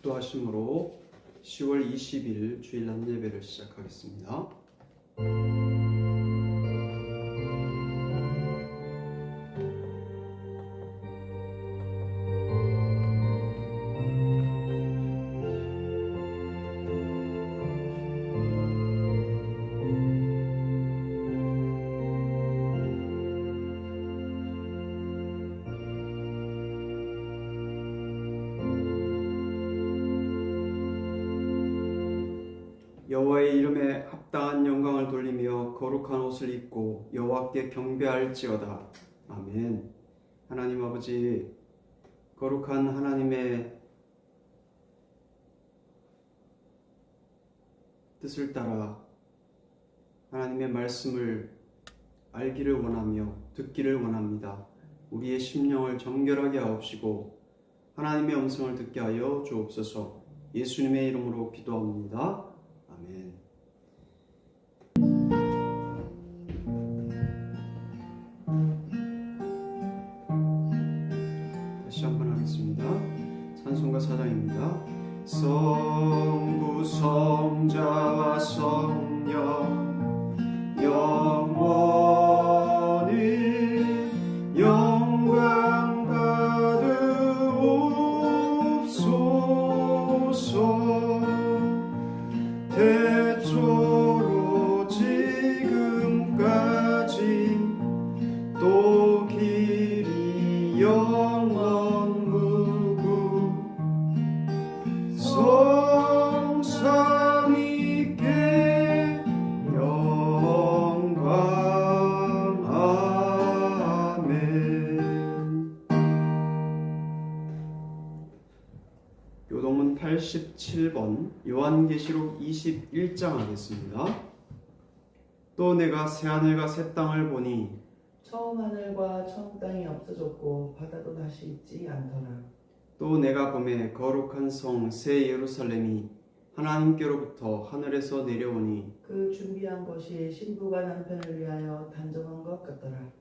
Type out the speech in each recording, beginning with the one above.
기도하심으로 10월 20일 주일 낮 예배를 시작하겠습니다. 여호와의 이름에 합당한 영광을 돌리며 거룩한 옷을 입고 여호와께 경배할지어다. 아멘. 하나님 아버지, 거룩한 하나님의 뜻을 따라 하나님의 말씀을 알기를 원하며 듣기를 원합니다. 우리의 심령을 정결하게 하옵시고 하나님의 음성을 듣게 하여 주옵소서. 예수님의 이름으로 기도합니다. 아멘. 다시 한번 하겠습니다. 찬송가 4장입니다. 성부 성자와 성령 영원히 영광 받으옵소서. 태초로 지금까지 또 길이 영원 무궁 성삼위께 영광. 아멘. 요동은 87번 요한계시록 21장 하겠습니다. 또 내가 새하늘과 새 땅을 보니 처음 하늘과 처음 땅이 없어졌고 바다도 다시 있지 않더라. 또 내가 보매 거룩한 성 새 예루살렘이 하나님께로부터 하늘에서 내려오니 그 준비한 것이 신부가 남편을 위하여 단정한 것 같더라.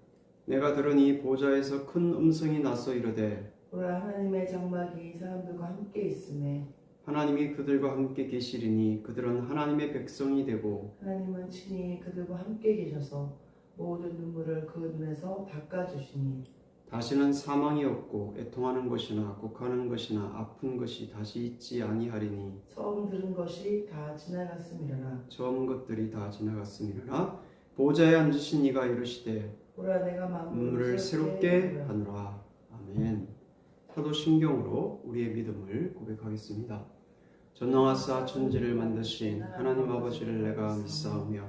내가 들으니 보좌에서 큰 음성이 나서 이르되 보라, 하나님의 장막이 사람들과 함께 있음에 하나님이 그들과 함께 계시리니 그들은 하나님의 백성이 되고 하나님은 친히 그들과 함께 계셔서 모든 눈물을 그 눈에서 닦아주시니 다시는 사망이 없고 애통하는 것이나 곡하는 것이나 아픈 것이 다시 있지 아니하리니 처음 들은 것이 다 지나갔음이로라. 처음 것들이 다 지나갔음이로라. 보좌에 앉으신 이가 이르시되 보라, 내가 만물을 새롭게 하노라. 아멘. 사도신경으로 우리의 믿음을 고백하겠습니다. 전능하사 천지를 만드신 하나님 아버지를 내가 믿사오며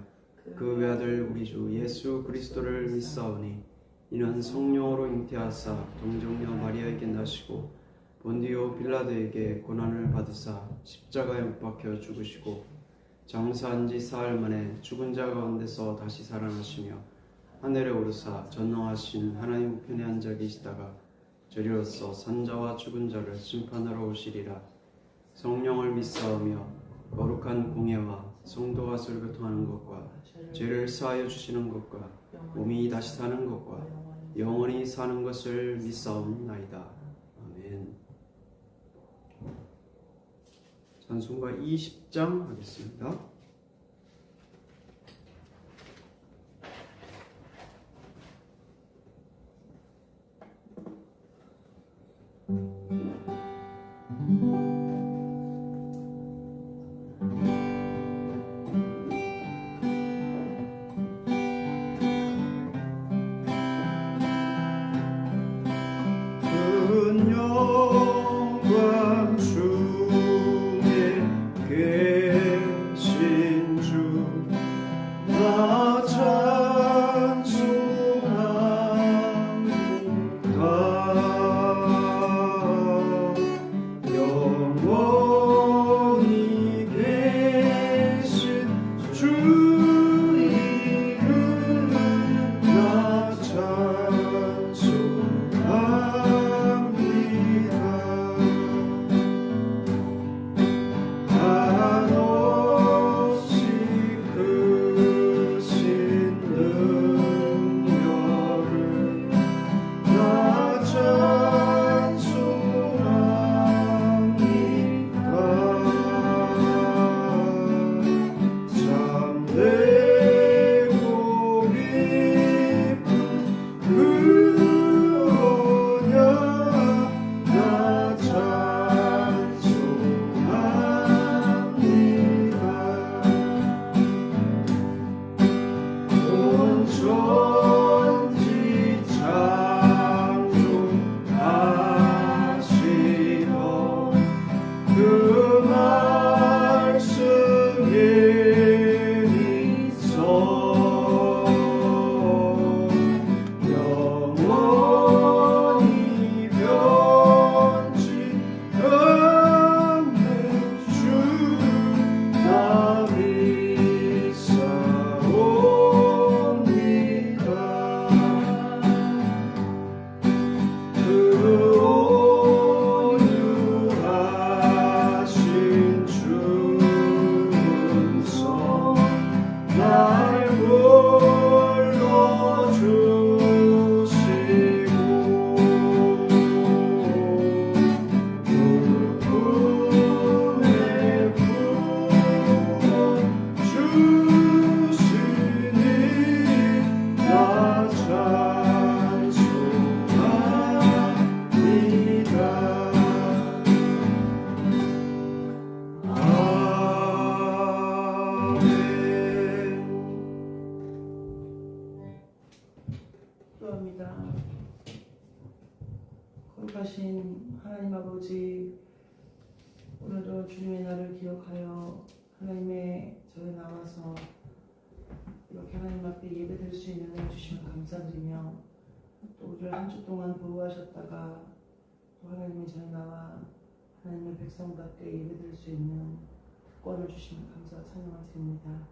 그 외아들 우리 주 예수 그리스도를 믿사오니 이는 성령으로 잉태하사 동정녀 마리아에게 나시고 본디오 빌라도에게 고난을 받으사 십자가에 못 박혀 죽으시고 장사한 지 사흘 만에 죽은 자 가운데서 다시 살아나시며 하늘에 오르사 전능하신 하나님 우편에 앉아 계시다가 저리로서 산자와 죽은 자를 심판하러 오시리라. 성령을 믿사오며 거룩한 공예와 성도가 설교통하는 것과 죄를 사하여 주시는 것과 몸이 다시 사는 것과 영원히 사는 것을 믿사옵나이다. 아멘. 찬송가 20장 하겠습니다. 영광 중에 계신 거룩하신 하나님 아버지, 오늘도 주님의 날을 기억하여 하나님의 저에 나와서 이렇게 하나님 앞에 예배드릴 수 있는 은혜 주시면 감사드리며, 또 우리를 한 주 동안 보호하셨다가 또 하나님의 전에 나와 하나님의 백성답게 예배드릴 수 있는 특권을 주시면 감사와 찬양을 드립니다.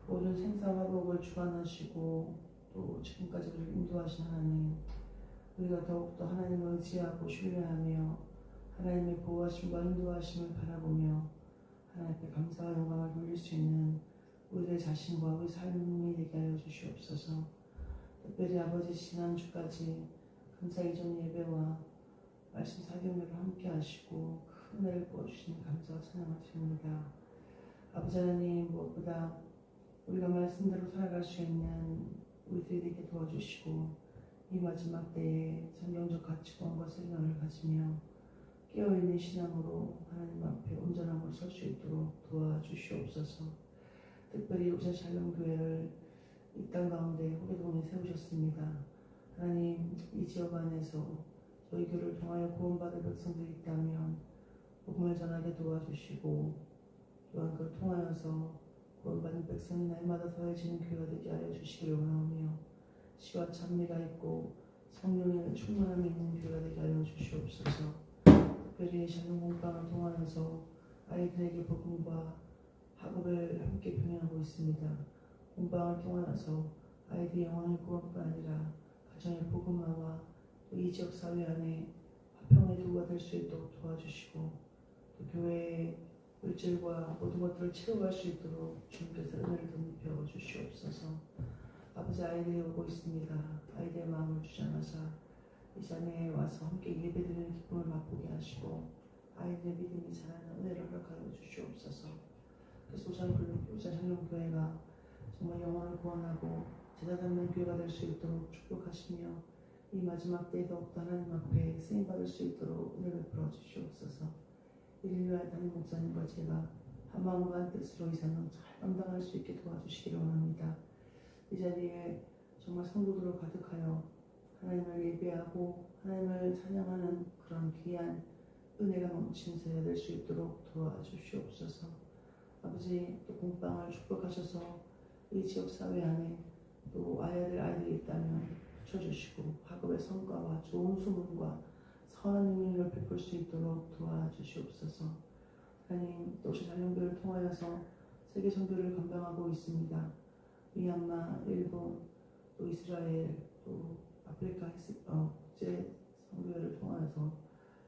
모든 생사화복을 주관하시고 또 지금까지 우리를 인도하신 하나님, 우리가 더욱더 하나님을 의지하고 신뢰하며 하나님의 보호하심과 인도하심을 바라보며 하나님께 감사와 영광을 돌릴 수 있는 우리의 자신과 우리 삶이 되게 하여 주시옵소서. 특별히 아버지 지난주까지 감사 이전 예배와 말씀 사경회를 함께 하시고 큰 은혜를 부어주시니 감사와 찬양을 드립니다. 아버지 하나님, 무엇보다 우리가 말씀대로 살아갈 수 있는 우리들이 되게 도와주시고, 이 마지막 때에 성경적 가치관과 생각을 가지며 깨어있는 신앙으로 하나님 앞에 온전하고 설 수 있도록 도와주시옵소서. 특별히 우선 샬롬교회를 이 땅 가운데 호계동에 세우셨습니다. 하나님, 이 지역 안에서 저희 교를 통하여 구원받을 백성들이 있다면 복음을 전하게 도와주시고, 또한 그를 통하여서 구원받는 백성이 날마다 더해지는 교회가 되게 하여 주시기를 원하오며, 시와 찬미가 있고 성령의 충만함이 있는 교회가 되게 하여 주시옵소서. 특별히 샬롬 공방을 통하여서 아이들에게 복음과 학업을 함께 병행하고 있습니다. 공방을 통하여서 아이들의 영혼의 구원뿐 아니라 가정의 복음화와 또 이 지역 사회 안에 화평의 도구가 될 수 있도록 도와주시고, 또 교회의 물질과 모든 것들을 채워갈 수 있도록 주님께서 은혜를 덧입혀 주시옵소서. 아버지, 아이들이 오고 있습니다. 아이들의 마음을 주장하사 이 자리에 와서 함께 예배드리는 기쁨을 맛보게 하시고 아이들의 믿음이 자라는 은혜를 허락하여 주시옵소서. 그래서 우산향룡교회가 정말 영혼을 구원하고 제자받는 교회가 될 수 있도록 축복하시며, 이 마지막 때에 더욱더 하나님 앞에 쓰임받을 수 있도록 은혜를 베풀어 주시옵소서. 이를 위하여 담임 목사님과 제가 한 마음과 한 뜻으로 이 사명 잘 감당할 수 있게 도와주시기를 원합니다. 이 자리에 정말 성도들로 가득하여 하나님을 예배하고 하나님을 찬양하는 그런 귀한 은혜가 넘치는 세대가 될 수 있도록 도와주시옵소서. 아버지, 또 공방을 축복하셔서 이 지역 사회 안에 또 아이들이 있다면 붙여주시고 학업의 성과와 좋은 소문과 선한 의미를 베풀 수 있도록 도와주시옵소서. 하나님, 또 샬롬교회를 통하여서 세계 선교를 감당하고 있습니다. 미얀마, 일본, 또 이스라엘, 또 아프리카 국제 선교회를 통하여서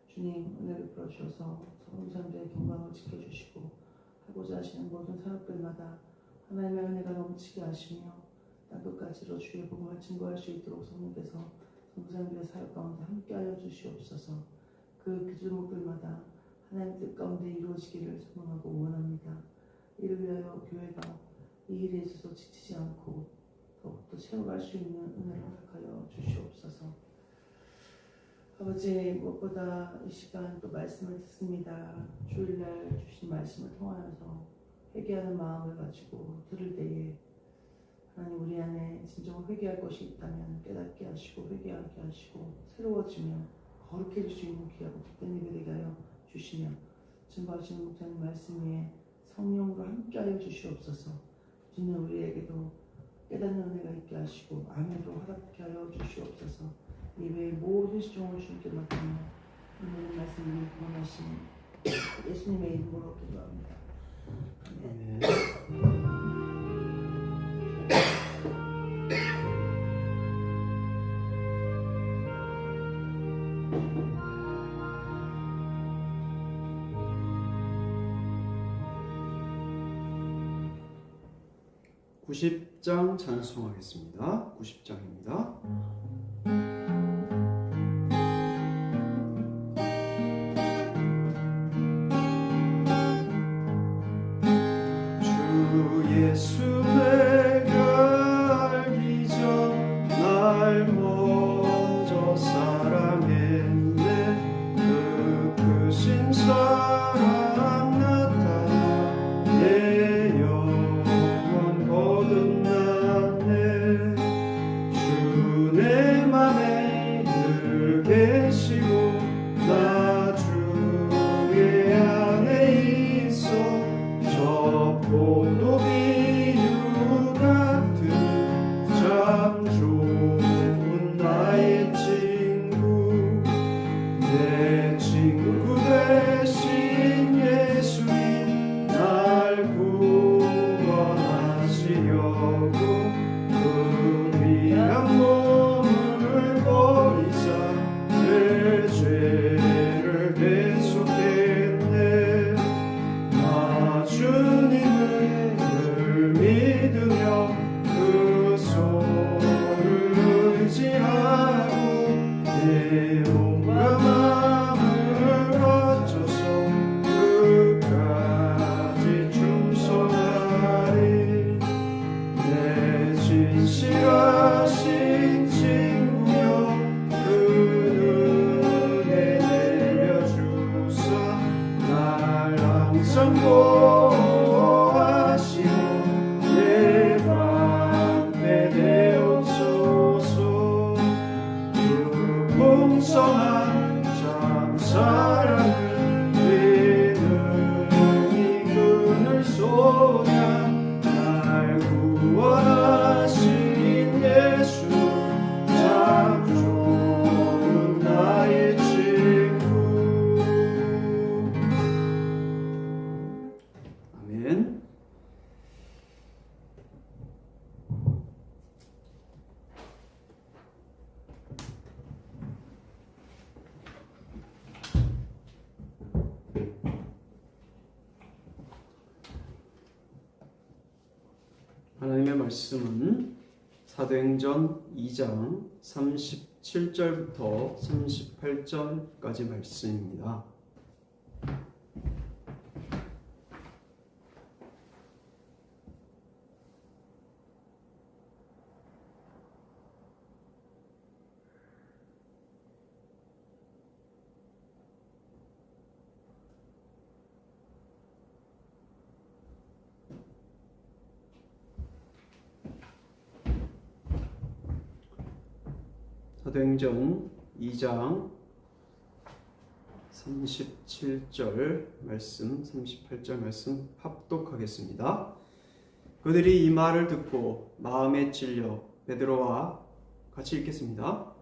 주님 은혜를 베풀어주셔서 선교사님들의 건강을 지켜주시고 하고자 하시는 모든 사역들마다 하나님의 은혜가 넘치게 하시며 땅끝까지로 주의 복음을 증거할 수 있도록 성령께서 선교사님들의 사역 가운데 함께하여 주시옵소서. 그 기준목들마다 하나님 뜻 가운데 이루어지기를 소망하고 원합니다. 이를 위하여 교회가 이 일에 있어서 지치지 않고 더욱더 채워갈 수 있는 은혜를 허락하여 주시옵소서. 아버지, 무엇보다 이 시간 또 말씀을 듣습니다. 주일날 주신 말씀을 통하여서 회개하는 마음을 가지고 들을 때에 하나님, 우리 안에 진정으로 회개할 것이 있다면 깨닫게 하시고 회개하게 하시고 새로워지며 거룩해질 수 있는 귀하고 복된 예배 되게 하여 주시며, 증거하시는 목사님 말씀 위에 성령으로 함께하여 주시옵소서. 주님, 우리에게도 깨닫는 은혜가 있게 하시고 아멘도 허락케 하여 주시옵소서. 예배의 모든 시종을 주님께 맡기며 이 모든 말씀을 구원하신 예수님의 이름으로 기도합니다. 아멘. 90장 찬송하겠습니다. 90장입니다. 주 예수 내가 알기 전 날 먼저 사랑했네. 그 크신 사랑 나타나 내 영혼 거듭나네. 주 내 풍성한 참 사랑을 내 능히 그늘 쏟아 날 구원하신 예수 참 좋은 나의 친구. 아멘. 하나님의 말씀은 사도행전 2장 37절부터 38절까지 말씀입니다. 사도행전 2장 37절 말씀, 38절 말씀 합독하겠습니다. 그들이 이 말을 듣고 마음에 찔려 베드로와 같이 읽겠습니다.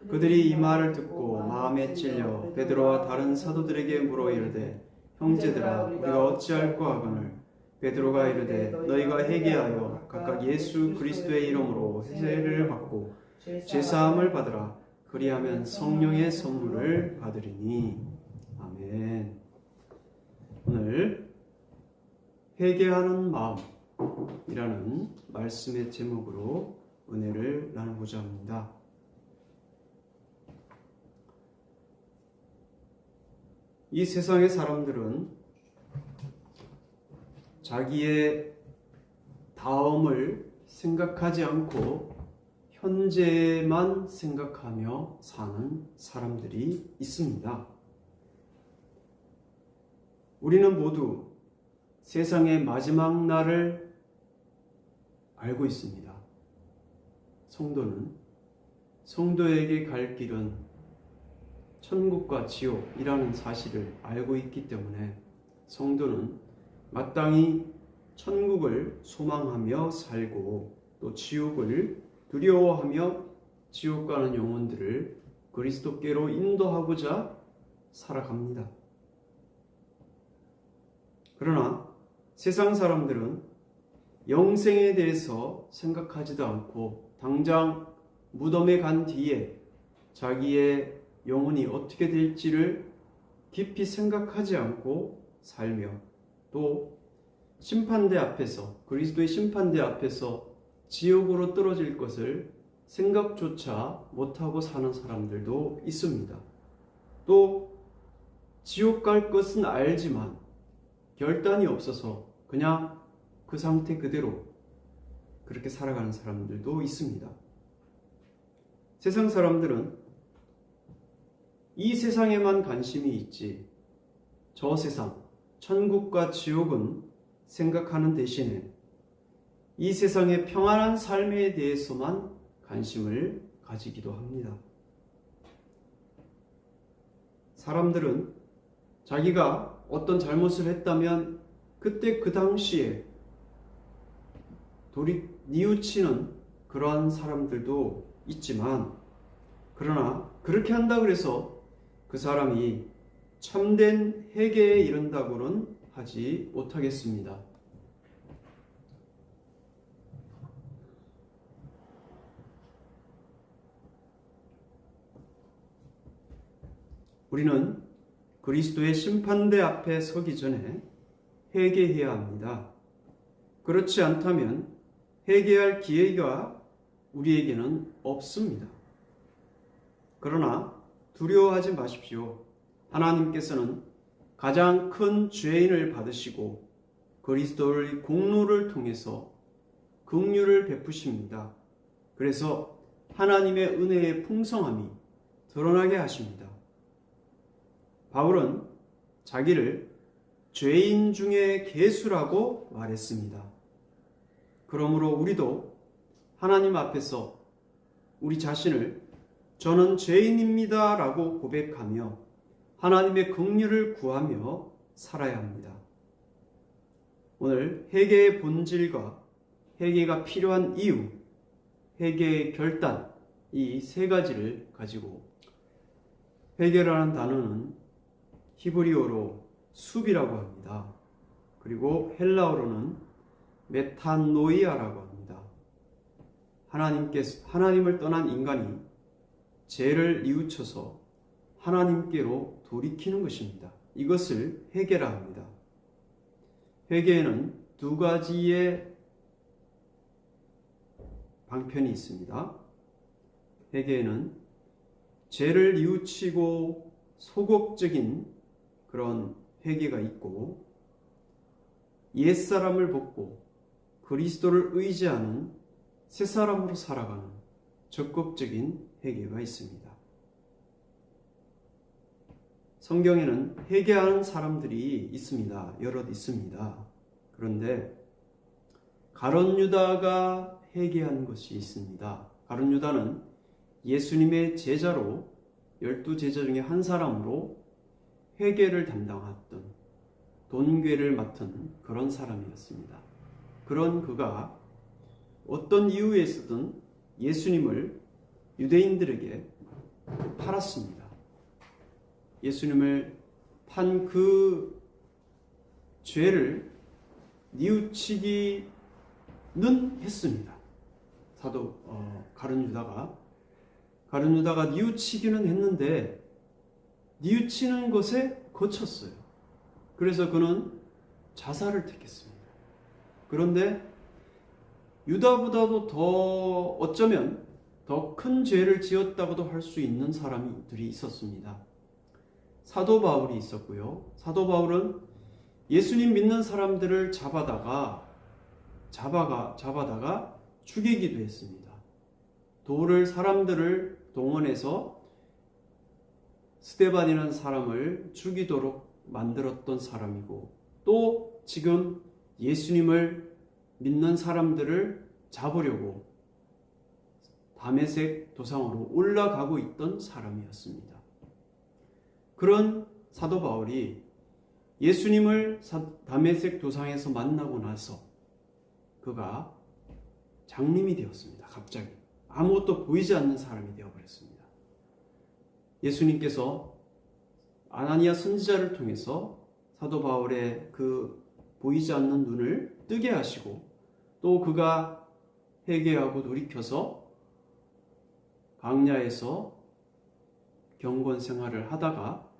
그들이 이 말을 듣고 마음에 찔려 베드로와 다른 사도들에게 물어 이르되 형제들아 우리가 어찌할꼬 하거늘 베드로가 이르되 너희가 회개하여 각각 예수 그리스도의 이름으로 세례를 받고 제사함을 받으라. 그리하면 성령의 선물을 받으리니. 아멘. 오늘 회개하는 마음이라는 말씀의 제목으로 은혜를 나누고자 합니다. 이 세상의 사람들은 자기의 다음을 생각하지 않고 현재만 생각하며 사는 사람들이 있습니다. 우리는 모두 세상의 마지막 날을 알고 있습니다. 성도는 성도에게 갈 길은 천국과 지옥이라는 사실을 알고 있기 때문에 성도는 마땅히 천국을 소망하며 살고 또 지옥을 두려워하며 지옥 가는 영혼들을 그리스도께로 인도하고자 살아갑니다. 그러나 세상 사람들은 영생에 대해서 생각하지도 않고 당장 무덤에 간 뒤에 자기의 영혼이 어떻게 될지를 깊이 생각하지 않고 살며 또 심판대 앞에서 그리스도의 심판대 앞에서 지옥으로 떨어질 것을 생각조차 못하고 사는 사람들도 있습니다. 또 지옥 갈 것은 알지만 결단이 없어서 그냥 그 상태 그대로 그렇게 살아가는 사람들도 있습니다. 세상 사람들은 이 세상에만 관심이 있지 저 세상, 천국과 지옥은 생각하는 대신에 이 세상의 평안한 삶에 대해서만 관심을 가지기도 합니다. 사람들은 자기가 어떤 잘못을 했다면 그때 그 당시에 뉘우치는 그러한 사람들도 있지만 그러나 그렇게 한다고 해서 그 사람이 참된 회개에 이른다고는 하지 못하겠습니다. 우리는 그리스도의 심판대 앞에 서기 전에 회개해야 합니다. 그렇지 않다면 회개할 기회가 우리에게는 없습니다. 그러나 두려워하지 마십시오. 하나님께서는 가장 큰 죄인을 받으시고 그리스도의 공로를 통해서 긍휼을 베푸십니다. 그래서 하나님의 은혜의 풍성함이 드러나게 하십니다. 바울은 자기를 죄인 중에 괴수라고 말했습니다. 그러므로 우리도 하나님 앞에서 우리 자신을 저는 죄인입니다 라고 고백하며 하나님의 긍휼을 구하며 살아야 합니다. 오늘 회개의 본질과 회개가 필요한 이유, 회개의 결단, 이 세 가지를 가지고, 회개라는 단어는 히브리어로 숲이라고 합니다. 그리고 헬라어로는 메탄노이아라고 합니다. 하나님을 떠난 인간이 죄를 뉘우쳐서 하나님께로 돌이키는 것입니다. 이것을 회개라 합니다. 회개에는 두 가지의 방편이 있습니다. 회개에는 죄를 뉘우치고 소극적인 그런 회개가 있고, 옛사람을 벗고 그리스도를 의지하는 새사람으로 살아가는 적극적인 회개가 있습니다. 성경에는 회개하는 사람들이 있습니다. 여럿 있습니다. 그런데 가룟 유다가 회개한 것이 있습니다. 가룟 유다는 예수님의 제자로 12제자 중에 한 사람으로 회개를 담당했던, 돈괴를 맡은 그런 사람이었습니다. 그런 그가 어떤 이유에서든 예수님을 유대인들에게 팔았습니다. 예수님을 판 그 죄를 뉘우치기는 했습니다. 사도 가룟 유다가 뉘우치기는 했는데 뉘우치는 것에 거쳤어요. 그래서 그는 자살을 택했습니다. 그런데 유다보다도 더 어쩌면 더 큰 죄를 지었다고도 할 수 있는 사람들이 있었습니다. 사도 바울이 있었고요. 사도 바울은 예수님 믿는 사람들을 잡아다가 죽이기도 했습니다. 돌을 사람들을 동원해서 스데반이라는 사람을 죽이도록 만들었던 사람이고, 또 지금 예수님을 믿는 사람들을 잡으려고 다메섹 도상으로 올라가고 있던 사람이었습니다. 그런 사도 바울이 예수님을 다메섹 도상에서 만나고 나서 그가 장님이 되었습니다. 갑자기 아무것도 보이지 않는 사람이 되어버렸습니다. 예수님께서 아나니아 선지자를 통해서 사도 바울의 그 보이지 않는 눈을 뜨게 하시고, 또 그가 회개하고 돌이켜서 광야에서 경건 생활을 하다가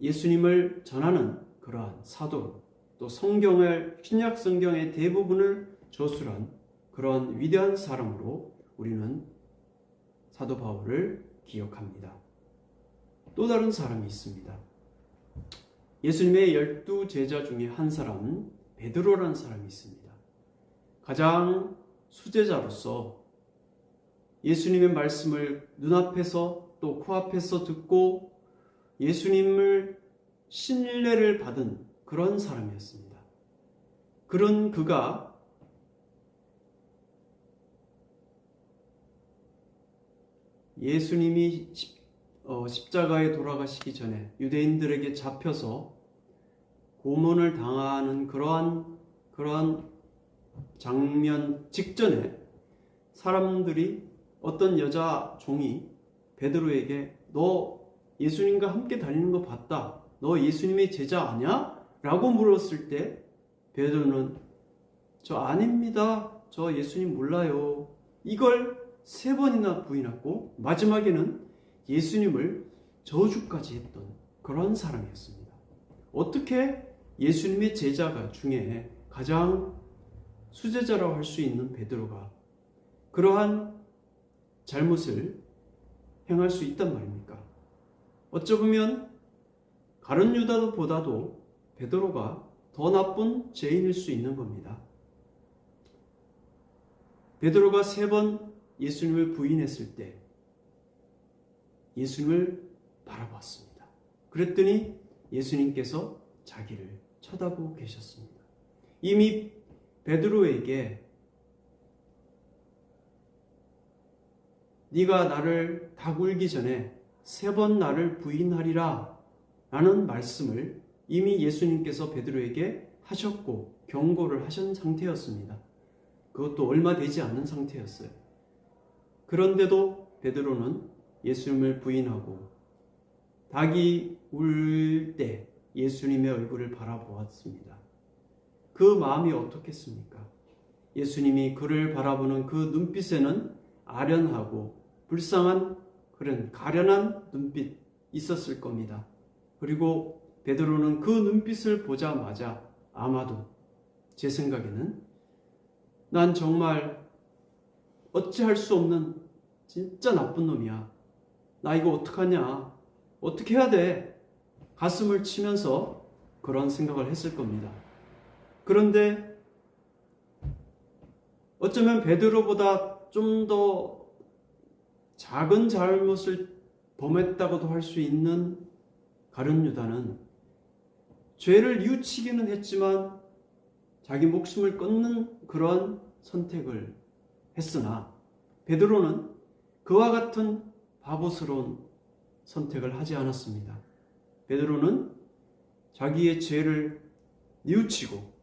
예수님을 전하는 그러한 사도로, 또 성경을, 신약 성경의 대부분을 저술한 그런 위대한 사람으로 우리는 사도 바울을 기억합니다. 또 다른 사람이 있습니다. 예수님의 12제자 중에 한 사람, 베드로라는 사람이 있습니다. 가장 수제자로서 예수님의 말씀을 눈앞에서 또 코앞에서 듣고 예수님을 신뢰를 받은 그런 사람이었습니다. 그런 그가 예수님이 십자가에 돌아가시기 전에 유대인들에게 잡혀서 고문을 당하는 그러한 장면 직전에 사람들이, 어떤 여자 종이 베드로에게 너 예수님과 함께 다니는 거 봤다. 너 예수님의 제자 아냐? 라고 물었을 때 베드로는 저 아닙니다. 저 예수님 몰라요. 이걸 3번이나 부인했고 마지막에는 예수님을 저주까지 했던 그런 사람이었습니다. 어떻게 예수님의 제자가 중에 가장 수제자라고 할 수 있는 베드로가 그러한 잘못을 행할 수 있단 말입니까? 어쩌면 가룟 유다보다도 베드로가 더 나쁜 죄인일 수 있는 겁니다. 베드로가 3번 예수님을 부인했을 때 예수님을 바라봤습니다. 그랬더니 예수님께서 자기를 쳐다보고 계셨습니다. 이미 베드로에게 네가 나를 다 굴기 전에 3번 나를 부인하리라 라는 말씀을 이미 예수님께서 베드로에게 하셨고 경고를 하신 상태였습니다. 그것도 얼마 되지 않은 상태였어요. 그런데도 베드로는 예수님을 부인하고 닭이 울 때 예수님의 얼굴을 바라보았습니다. 그 마음이 어떻겠습니까? 예수님이 그를 바라보는 그 눈빛에는 아련하고 불쌍한 그런 가련한 눈빛 있었을 겁니다. 그리고 베드로는 그 눈빛을 보자마자 아마도 제 생각에는 난 정말 어찌할 수 없는 진짜 나쁜 놈이야. 나 이거 어떡하냐? 어떻게 해야 돼? 가슴을 치면서 그런 생각을 했을 겁니다. 그런데 어쩌면 베드로보다 좀 더 작은 잘못을 범했다고도 할 수 있는 가룟 유다는 죄를 뉘우치기는 했지만 자기 목숨을 끊는 그런 선택을 했으나 베드로는 그와 같은 바보스러운 선택을 하지 않았습니다. 베드로는 자기의 죄를 뉘우치고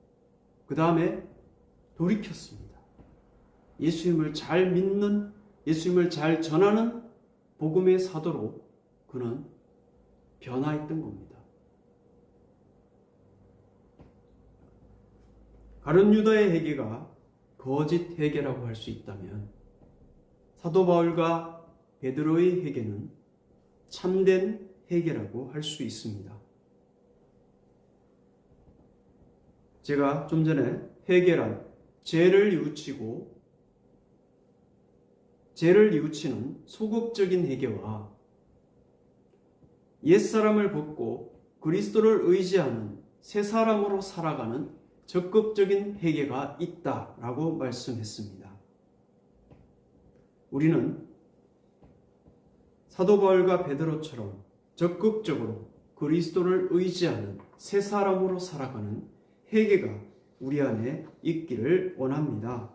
그 다음에 돌이켰습니다. 예수님을 잘 믿는, 예수님을 잘 전하는 복음의 사도로 그는 변화했던 겁니다. 가룟 유다의 회개가 거짓 회개라고 할 수 있다면 사도 바울과 베드로의 회개는 참된 회개라고 할 수 있습니다. 제가 좀 전에 회개란 죄를 뉘우치는 소극적인 회개와 옛사람을 벗고 그리스도를 의지하는 새 사람으로 살아가는 적극적인 회개가 있다라고 말씀했습니다. 우리는 사도 바울과 베드로처럼 적극적으로 그리스도를 의지하는 새 사람으로 살아가는 회개가 우리 안에 있기를 원합니다.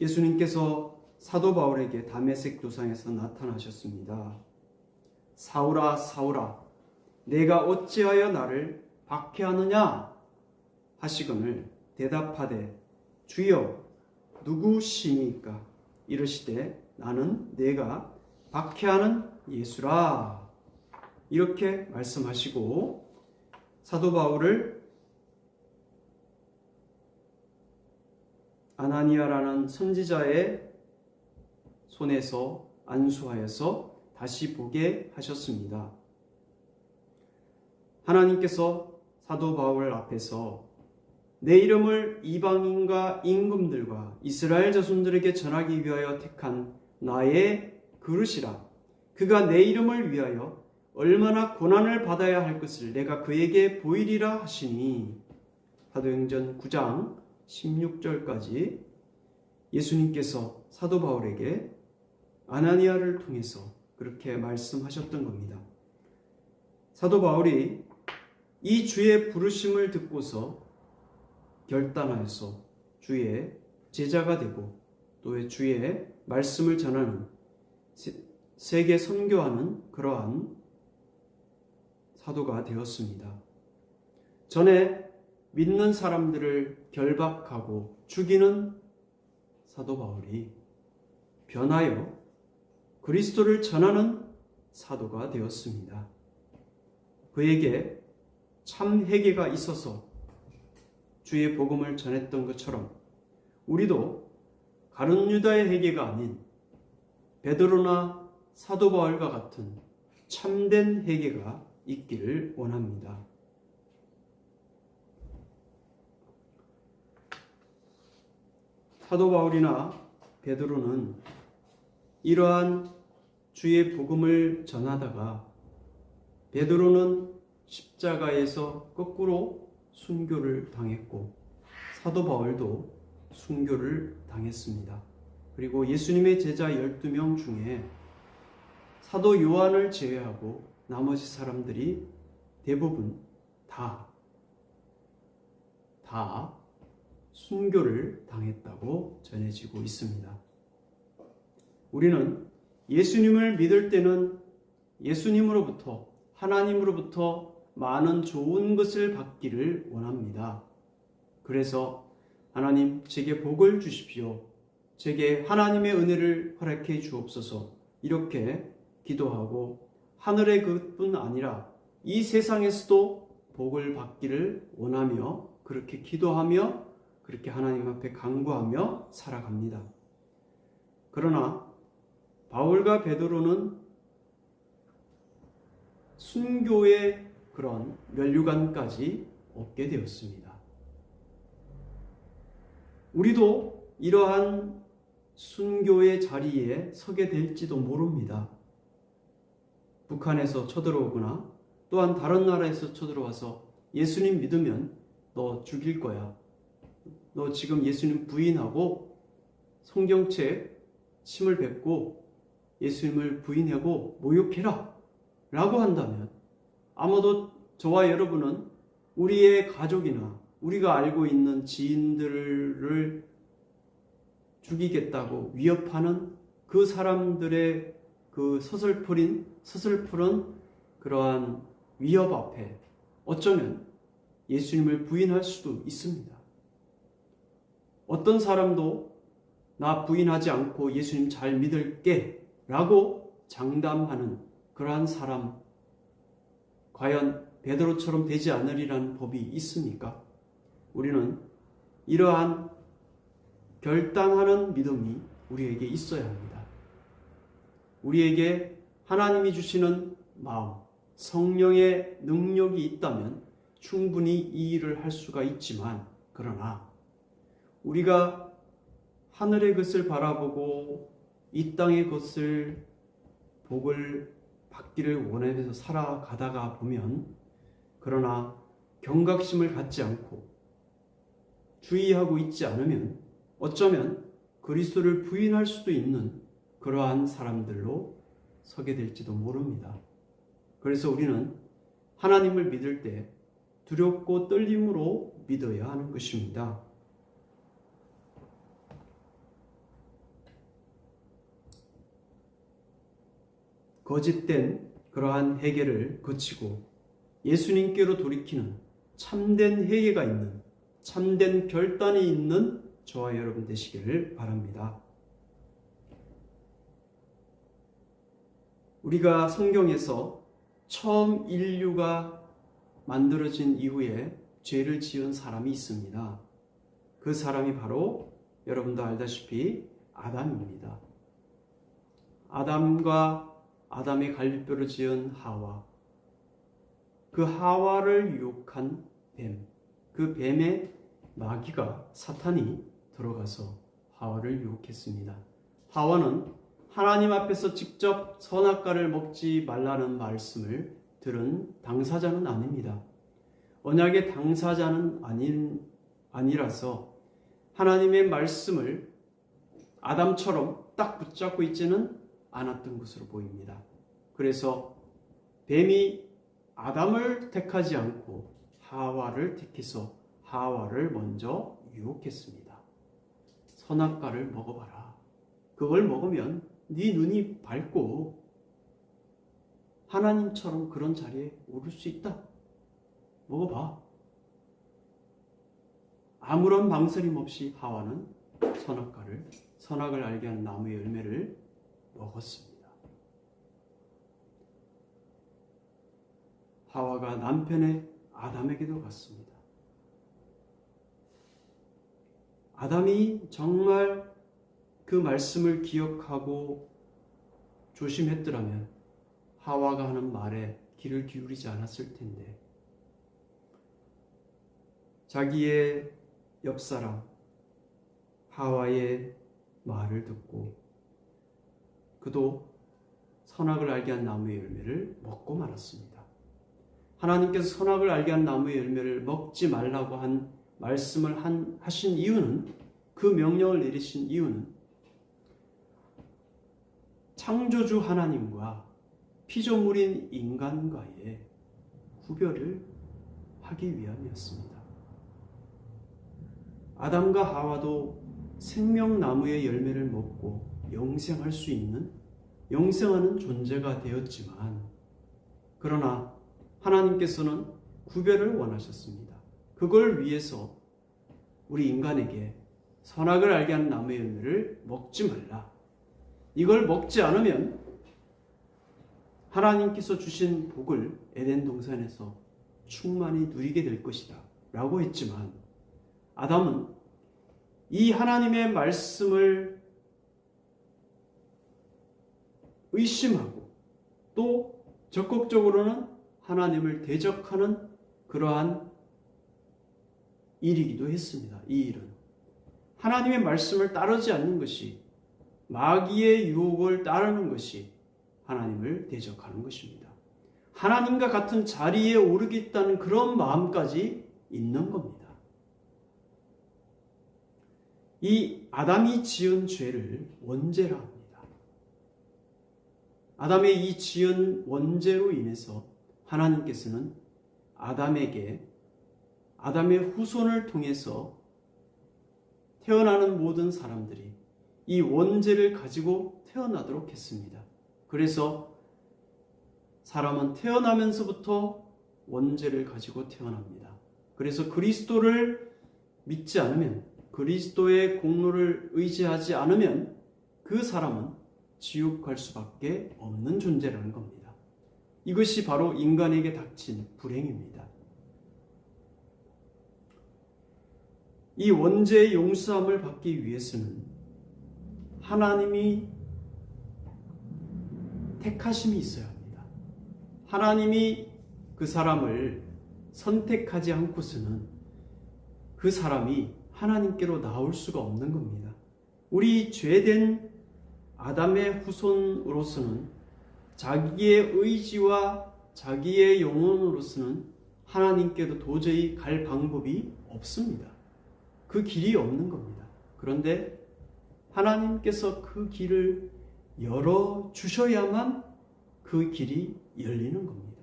예수님께서 사도 바울에게 다메섹 도상에서 나타나셨습니다. 사울아 사울아 내가 어찌하여 나를 박해하느냐 하시거늘 대답하되 주여 누구시니까 이르시되 나는 내가 박해하는 예수라 이렇게 말씀하시고 사도 바울을 아나니아라는 선지자의 손에서 안수하여서 다시 보게 하셨습니다. 하나님께서 사도 바울 앞에서 내 이름을 이방인과 임금들과 이스라엘 자손들에게 전하기 위하여 택한 나의 그릇이라. 그가 내 이름을 위하여 얼마나 고난을 받아야 할 것을 내가 그에게 보이리라 하시니 사도행전 9장 16절까지 예수님께서 사도 바울에게 아나니아를 통해서 그렇게 말씀하셨던 겁니다. 사도 바울이 이 주의 부르심을 듣고서 결단하여서 주의 제자가 되고 또 주의 말씀을 전하는 세계 선교하는 그러한 사도가 되었습니다. 전에 믿는 사람들을 결박하고 죽이는 사도 바울이 변하여 그리스도를 전하는 사도가 되었습니다. 그에게 참 회개가 있어서 주의 복음을 전했던 것처럼 우리도 가룟 유다의 회개가 아닌 베드로나 사도 바울과 같은 참된 회개가 있기를 원합니다. 사도 바울이나 베드로는 이러한 주의 복음을 전하다가 베드로는 십자가에서 거꾸로 순교를 당했고 사도 바울도 순교를 당했습니다. 그리고 예수님의 제자 12명 중에 사도 요한을 제외하고 나머지 사람들이 대부분 다 순교를 당했다고 전해지고 있습니다. 우리는 예수님을 믿을 때는 예수님으로부터, 하나님으로부터 많은 좋은 것을 받기를 원합니다. 그래서 하나님, 제게 복을 주십시오. 제게 하나님의 은혜를 허락해 주옵소서. 이렇게 기도하고 하늘의 것뿐 아니라 이 세상에서도 복을 받기를 원하며 그렇게 기도하며 그렇게 하나님 앞에 간구하며 살아갑니다. 그러나 바울과 베드로는 순교의 그런 면류관까지 얻게 되었습니다. 우리도 이러한 순교의 자리에 서게 될지도 모릅니다. 북한에서 쳐들어오거나 또한 다른 나라에서 쳐들어와서 예수님 믿으면 너 죽일 거야. 너 지금 예수님 부인하고 성경책 침을 뱉고 예수님을 부인하고 모욕해라 라고 한다면 아마도 저와 여러분은 우리의 가족이나 우리가 알고 있는 지인들을 죽이겠다고 위협하는 그 사람들의 그 서슬프른 그러한 위협 앞에 어쩌면 예수님을 부인할 수도 있습니다. 어떤 사람도 나 부인하지 않고 예수님 잘 믿을게 라고 장담하는 그러한 사람, 과연 베드로처럼 되지 않으리라는 법이 있습니까? 우리는 이러한 결단하는 믿음이 우리에게 있어야 합니다. 우리에게 하나님이 주시는 마음, 성령의 능력이 있다면 충분히 이 일을 할 수가 있지만, 그러나 우리가 하늘의 것을 바라보고 이 땅의 것을 복을 받기를 원하면서 살아가다가 보면, 그러나 경각심을 갖지 않고 주의하고 있지 않으면 어쩌면 그리스도를 부인할 수도 있는 그러한 사람들로 서게 될지도 모릅니다. 그래서 우리는 하나님을 믿을 때 두렵고 떨림으로 믿어야 하는 것입니다. 거짓된 그러한 회개를 거치고 예수님께로 돌이키는 참된 회개가 있는, 참된 결단이 있는 저와 여러분 되시기를 바랍니다. 우리가 성경에서 처음 인류가 만들어진 이후에 죄를 지은 사람이 있습니다. 그 사람이 바로 여러분도 알다시피 아담입니다. 아담과 아담의 갈비뼈를 지은 하와, 그 하와를 유혹한 뱀, 그 뱀의 마귀가 사탄이 들어가서 하와를 유혹했습니다. 하와는 하나님 앞에서 직접 선악과를 먹지 말라는 말씀을 들은 당사자는 아닙니다. 언약의 당사자는 아니라서 하나님의 말씀을 아담처럼 딱 붙잡고 있지는 않았던 것으로 보입니다. 그래서 뱀이 아담을 택하지 않고 하와를 택해서 하와를 먼저 유혹했습니다. 선악과를 먹어봐라. 그걸 먹으면 네 눈이 밝고 하나님처럼 그런 자리에 오를 수 있다. 먹어봐. 아무런 망설임 없이 하와는 선악을 알게 하는 나무의 열매를 먹었습니다. 하와가 남편의 아담에게도 갔습니다. 아담이 정말 그 말씀을 기억하고 조심했더라면 하와가 하는 말에 귀를 기울이지 않았을 텐데, 자기의 옆사람 하와의 말을 듣고 그도 선악을 알게 한 나무의 열매를 먹고 말았습니다. 하나님께서 선악을 알게 한 나무의 열매를 먹지 말라고 한 말씀을 하신 이유는, 그 명령을 내리신 이유는 창조주 하나님과 피조물인 인간과의 구별을 하기 위함이었습니다. 아담과 하와도 생명나무의 열매를 먹고 영생할 수 있는 영생하는 존재가 되었지만, 그러나 하나님께서는 구별을 원하셨습니다. 그걸 위해서 우리 인간에게 선악을 알게 하는 나무의 열매를 먹지 말라. 이걸 먹지 않으면 하나님께서 주신 복을 에덴 동산에서 충만히 누리게 될 것이다 라고 했지만, 아담은 이 하나님의 말씀을 의심하고 또 적극적으로는 하나님을 대적하는 그러한 일이기도 했습니다. 이 일은 하나님의 말씀을 따르지 않는 것이, 마귀의 유혹을 따르는 것이 하나님을 대적하는 것입니다. 하나님과 같은 자리에 오르겠다는 그런 마음까지 있는 겁니다. 이 아담이 지은 죄를 원죄라 합니다. 아담의 이 지은 원죄로 인해서 하나님께서는 아담에게 아담의 후손을 통해서 태어나는 모든 사람들이 이 원죄를 가지고 태어나도록 했습니다. 그래서 사람은 태어나면서부터 원죄를 가지고 태어납니다. 그래서 그리스도를 믿지 않으면, 그리스도의 공로를 의지하지 않으면 그 사람은 지옥 갈 수밖에 없는 존재라는 겁니다. 이것이 바로 인간에게 닥친 불행입니다. 이 원죄의 용서함을 받기 위해서는 하나님이 택하심이 있어야 합니다. 하나님이 그 사람을 선택하지 않고서는 그 사람이 하나님께로 나올 수가 없는 겁니다. 우리 죄된 아담의 후손으로서는 자기의 의지와 자기의 영혼으로서는 하나님께도 도저히 갈 방법이 없습니다. 그 길이 없는 겁니다. 그런데 하나님께서 그 길을 열어주셔야만 그 길이 열리는 겁니다.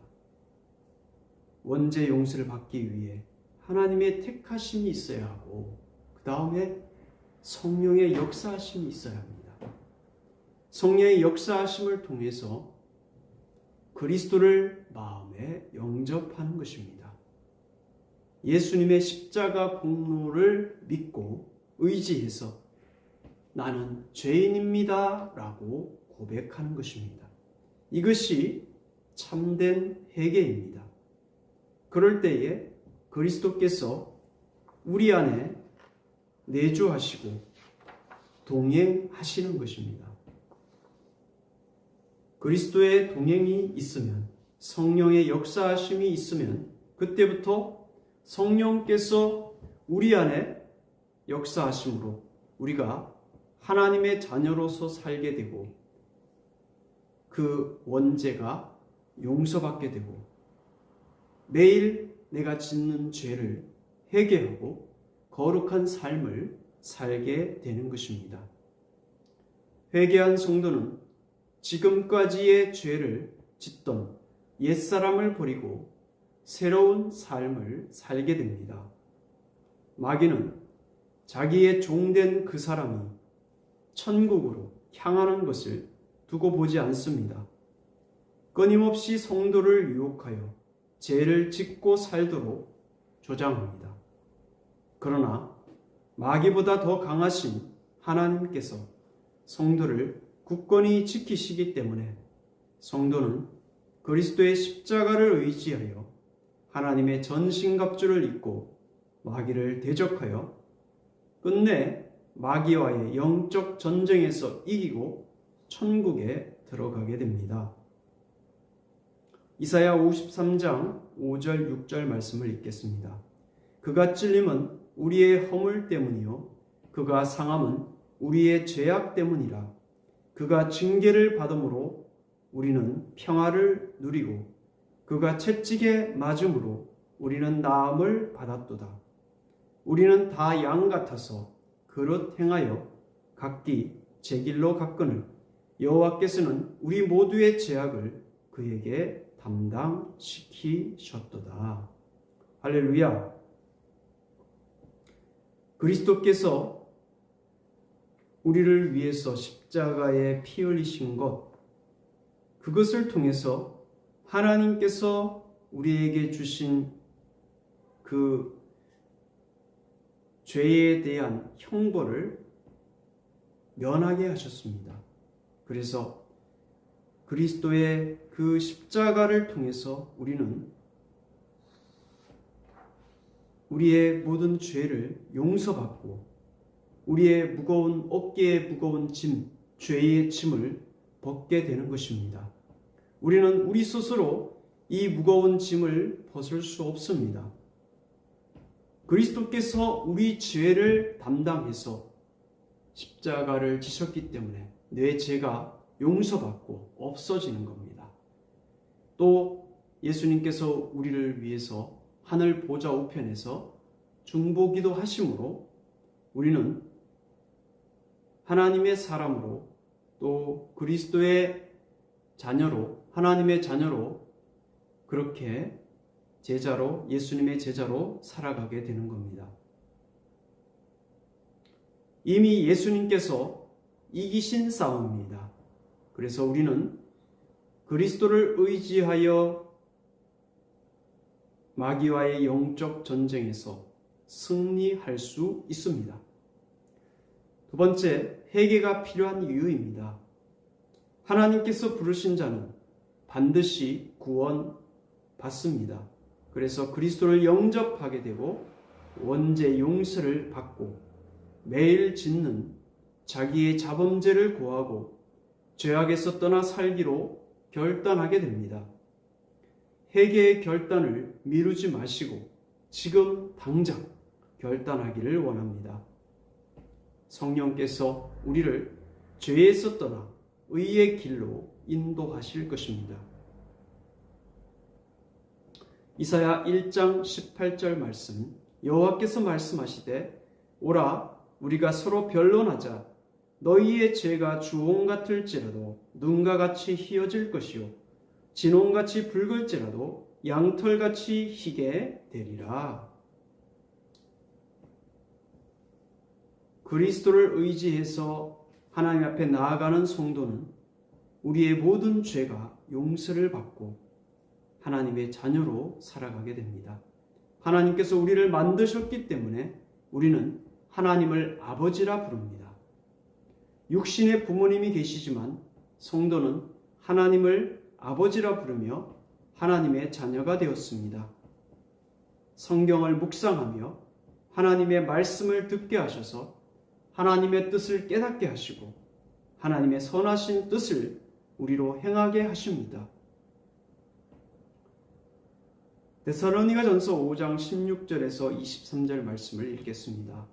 원죄 용서를 받기 위해 하나님의 택하심이 있어야 하고, 그 다음에 성령의 역사하심이 있어야 합니다. 성령의 역사하심을 통해서 그리스도를 마음에 영접하는 것입니다. 예수님의 십자가 공로를 믿고 의지해서 나는 죄인입니다 라고 고백하는 것입니다. 이것이 참된 회개입니다. 그럴 때에 그리스도께서 우리 안에 내주하시고 동행하시는 것입니다. 그리스도의 동행이 있으면, 성령의 역사하심이 있으면, 그때부터 성령께서 우리 안에 역사하심으로 우리가 하나님의 자녀로서 살게 되고, 그 원죄가 용서받게 되고, 매일 내가 짓는 죄를 회개하고 거룩한 삶을 살게 되는 것입니다. 회개한 성도는 지금까지의 죄를 짓던 옛사람을 버리고 새로운 삶을 살게 됩니다. 마귀는 자기의 종된 그 사람이 천국으로 향하는 것을 두고 보지 않습니다. 끊임없이 성도를 유혹하여 죄를 짓고 살도록 조장합니다. 그러나 마귀보다 더 강하신 하나님께서 성도를 굳건히 지키시기 때문에 성도는 그리스도의 십자가를 의지하여 하나님의 전신갑주를 입고 마귀를 대적하여 끝내 마귀와의 영적 전쟁에서 이기고 천국에 들어가게 됩니다. 이사야 53장 5절 6절 말씀을 읽겠습니다. 그가 찔림은 우리의 허물 때문이요 그가 상함은 우리의 죄악 때문이라. 그가 징계를 받음으로 우리는 평화를 누리고 그가 채찍에 맞음으로 우리는 나음을 받았도다. 우리는 다 양 같아서 그릇 행하여 각기 제 길로 갔거늘 여호와께서는 우리 모두의 죄악을 그에게 담당시키셨도다. 할렐루야. 그리스도께서 우리를 위해서 십자가에 피 흘리신 것, 그것을 통해서 하나님께서 우리에게 주신 그 죄에 대한 형벌을 면하게 하셨습니다. 그래서 그리스도의 그 십자가를 통해서 우리는 우리의 모든 죄를 용서받고 우리의 무거운 어깨에 무거운 짐, 죄의 짐을 벗게 되는 것입니다. 우리는 우리 스스로 이 무거운 짐을 벗을 수 없습니다. 그리스도께서 우리 죄를 담당해서 십자가를 지셨기 때문에 내 죄가 용서받고 없어지는 겁니다. 또 예수님께서 우리를 위해서 하늘 보좌 우편에서 중보기도 하심으로 우리는 하나님의 사람으로 또 그리스도의 자녀로 하나님의 자녀로 그렇게 제자로 예수님의 제자로 살아가게 되는 겁니다. 이미 예수님께서 이기신 싸움입니다. 그래서 우리는 그리스도를 의지하여 마귀와의 영적 전쟁에서 승리할 수 있습니다. 두 번째, 회개가 필요한 이유입니다. 하나님께서 부르신 자는 반드시 구원받습니다. 그래서 그리스도를 영접하게 되고 원죄 용서를 받고 매일 짓는 자기의 자범죄를 고하고 죄악에서 떠나 살기로 결단하게 됩니다. 회개의 결단을 미루지 마시고 지금 당장 결단하기를 원합니다. 성령께서 우리를 죄에서 떠나 의의 길로 인도하실 것입니다. 이사야 1장 18절 말씀, 여호와께서 말씀하시되 오라 우리가 서로 변론하자. 너희의 죄가 주홍 같을지라도 눈과 같이 희어질 것이요 진홍같이 붉을지라도 양털같이 희게 되리라. 그리스도를 의지해서 하나님 앞에 나아가는 성도는 우리의 모든 죄가 용서를 받고 하나님의 자녀로 살아가게 됩니다. 하나님께서 우리를 만드셨기 때문에 우리는 하나님을 아버지라 부릅니다. 육신의 부모님이 계시지만 성도는 하나님을 아버지라 부르며 하나님의 자녀가 되었습니다. 성경을 묵상하며 하나님의 말씀을 듣게 하셔서 하나님의 뜻을 깨닫게 하시고 하나님의 선하신 뜻을 우리로 행하게 하십니다. 데살로니가전서 5장 16절에서 23절 말씀을 읽겠습니다.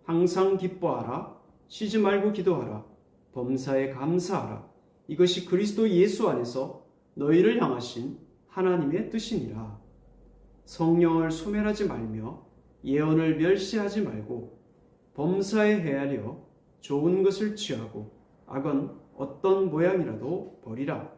항상 기뻐하라, 쉬지 말고 기도하라, 범사에 감사하라. 이것이 그리스도 예수 안에서 너희를 향하신 하나님의 뜻이니라. 성령을 소멸하지 말며 예언을 멸시하지 말고 범사에 헤아려 좋은 것을 취하고 악은 어떤 모양이라도 버리라.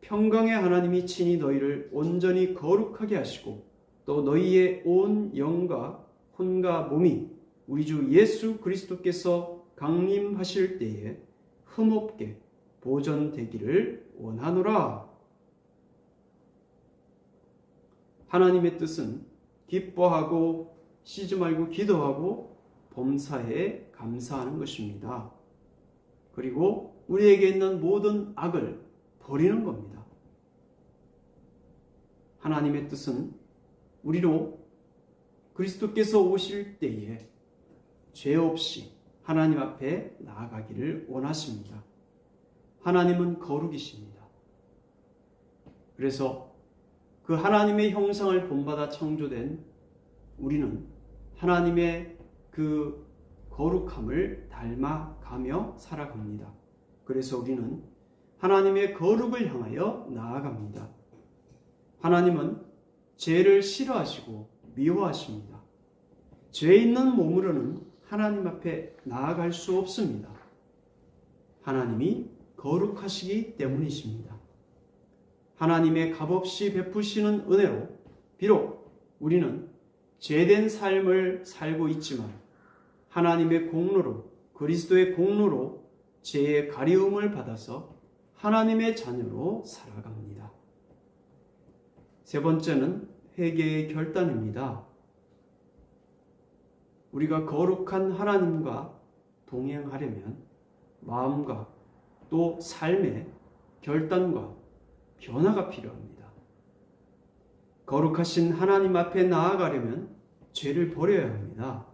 평강의 하나님이 친히 너희를 온전히 거룩하게 하시고 또 너희의 온 영과 혼과 몸이 우리 주 예수 그리스도께서 강림하실 때에 흠없게 보존되기를 원하노라. 하나님의 뜻은 기뻐하고 쉬지 말고 기도하고 범사에 감사하는 것입니다. 그리고 우리에게 있는 모든 악을 버리는 겁니다. 하나님의 뜻은 우리로 그리스도께서 오실 때에 죄 없이 하나님 앞에 나아가기를 원하십니다. 하나님은 거룩이십니다. 그래서 그 하나님의 형상을 본받아 창조된 우리는 하나님의 그 거룩함을 닮아가며 살아갑니다. 그래서 우리는 하나님의 거룩을 향하여 나아갑니다. 하나님은 죄를 싫어하시고 미워하십니다. 죄 있는 몸으로는 하나님 앞에 나아갈 수 없습니다. 하나님이 거룩하시기 때문이십니다. 하나님의 값없이 베푸시는 은혜로 비록 우리는 죄된 삶을 살고 있지만 하나님의 공로로, 그리스도의 공로로 죄의 가리움을 받아서 하나님의 자녀로 살아갑니다. 세 번째는 회개의 결단입니다. 우리가 거룩한 하나님과 동행하려면 마음과 또 삶의 결단과 변화가 필요합니다. 거룩하신 하나님 앞에 나아가려면 죄를 버려야 합니다.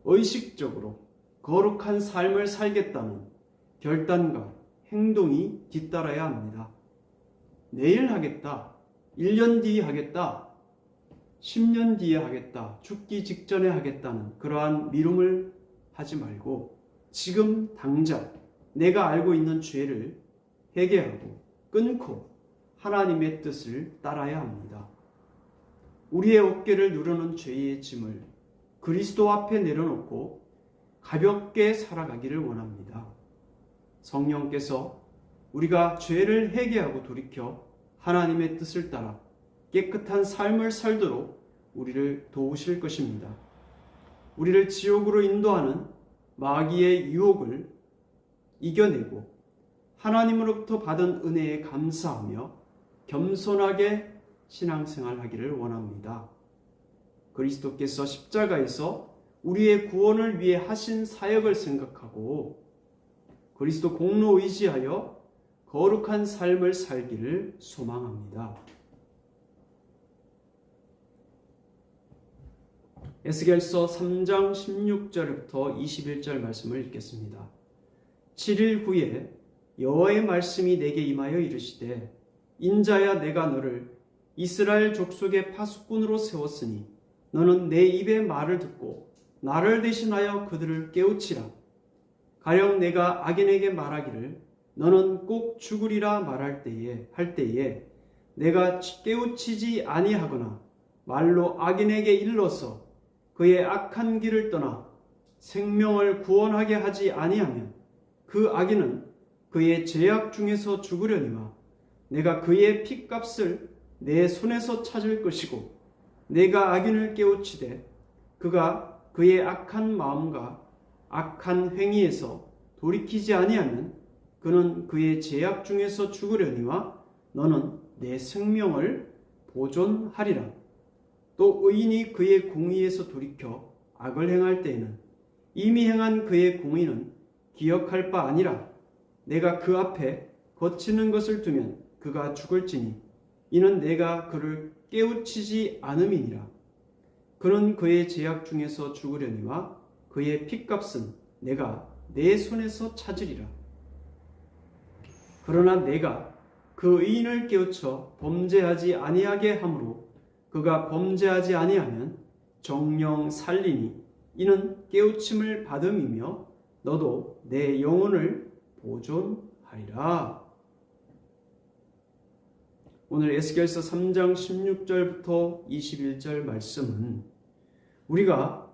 의식적으로 거룩한 삶을 살겠다는 결단과 행동이 뒤따라야 합니다. 내일 하겠다, 1년 뒤에 하겠다, 10년 뒤에 하겠다, 죽기 직전에 하겠다는 그러한 미rum을 하지 말고 지금 당장 내가 알고 있는 죄를 회개하고 끊고 하나님의 뜻을 따라야 합니다. 우리의 어깨를 누르는 죄의 짐을 그리스도 앞에 내려놓고 가볍게 살아가기를 원합니다. 성령께서 우리가 죄를 회개하고 돌이켜 하나님의 뜻을 따라 깨끗한 삶을 살도록 우리를 도우실 것입니다. 우리를 지옥으로 인도하는 마귀의 유혹을 이겨내고 하나님으로부터 받은 은혜에 감사하며 겸손하게 신앙생활하기를 원합니다. 그리스도께서 십자가에서 우리의 구원을 위해 하신 사역을 생각하고 그리스도 공로 의지하여 거룩한 삶을 살기를 소망합니다. 에스겔서 3장 16절부터 21절 말씀을 읽겠습니다. 7일 후에 여호와의 말씀이 내게 임하여 이르시되 인자야 내가 너를 이스라엘 족속의 파수꾼으로 세웠으니 너는 내 입의 말을 듣고 나를 대신하여 그들을 깨우치라. 가령 내가 악인에게 말하기를 너는 꼭 죽으리라 할 때에 내가 깨우치지 아니하거나 말로 악인에게 일러서 그의 악한 길을 떠나 생명을 구원하게 하지 아니하면 그 악인은 그의 죄악 중에서 죽으려니와 내가 그의 핏값을 내 손에서 찾을 것이고 내가 악인을 깨우치되 그가 그의 악한 마음과 악한 행위에서 돌이키지 아니하면 그는 그의 죄악 중에서 죽으려니와 너는 내 생명을 보존하리라. 또 의인이 그의 공의에서 돌이켜 악을 행할 때에는 이미 행한 그의 공의는 기억할 바 아니라 내가 그 앞에 거치는 것을 두면 그가 죽을지니 이는 내가 그를 깨우치지 않음이니라. 그는 그의 죄악 중에서 죽으려니와 그의 핏값은 내가 내 손에서 찾으리라. 그러나 내가 그 의인을 깨우쳐 범죄하지 아니하게 하므로 그가 범죄하지 아니하면 정령 살리니 이는 깨우침을 받음이며 너도 내 영혼을 보존하리라. 오늘 에스겔서 3장 16절부터 21절 말씀은 우리가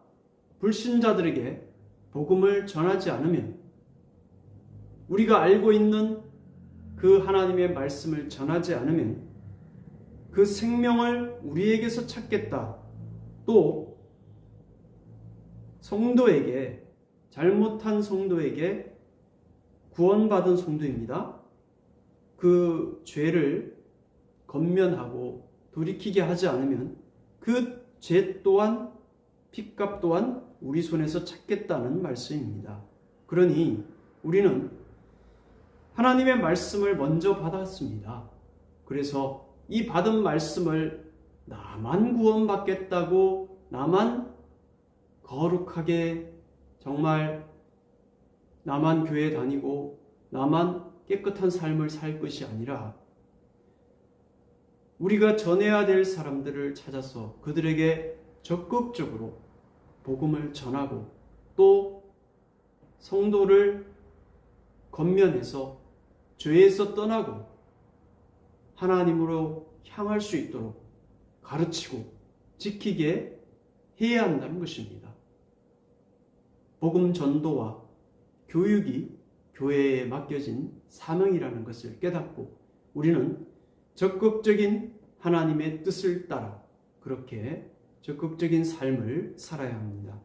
불신자들에게 복음을 전하지 않으면 우리가 알고 있는 그 하나님의 말씀을 전하지 않으면 그 생명을 우리에게서 찾겠다. 또 성도에게 잘못한 성도에게 구원받은 성도입니다. 그 죄를 건면하고 돌이키게 하지 않으면 그 죄 또한 핏값 또한 우리 손에서 찾겠다는 말씀입니다. 그러니 우리는 하나님의 말씀을 먼저 받았습니다. 그래서 이 받은 말씀을 나만 구원받겠다고 나만 거룩하게 정말 나만 교회 다니고 나만 깨끗한 삶을 살 것이 아니라 우리가 전해야 될 사람들을 찾아서 그들에게 적극적으로 복음을 전하고 또 성도를 건면해서 죄에서 떠나고 하나님으로 향할 수 있도록 가르치고 지키게 해야 한다는 것입니다. 복음 전도와 교육이 교회에 맡겨진 사명이라는 것을 깨닫고 우리는 적극적인 하나님의 뜻을 따라 그렇게 적극적인 삶을 살아야 합니다.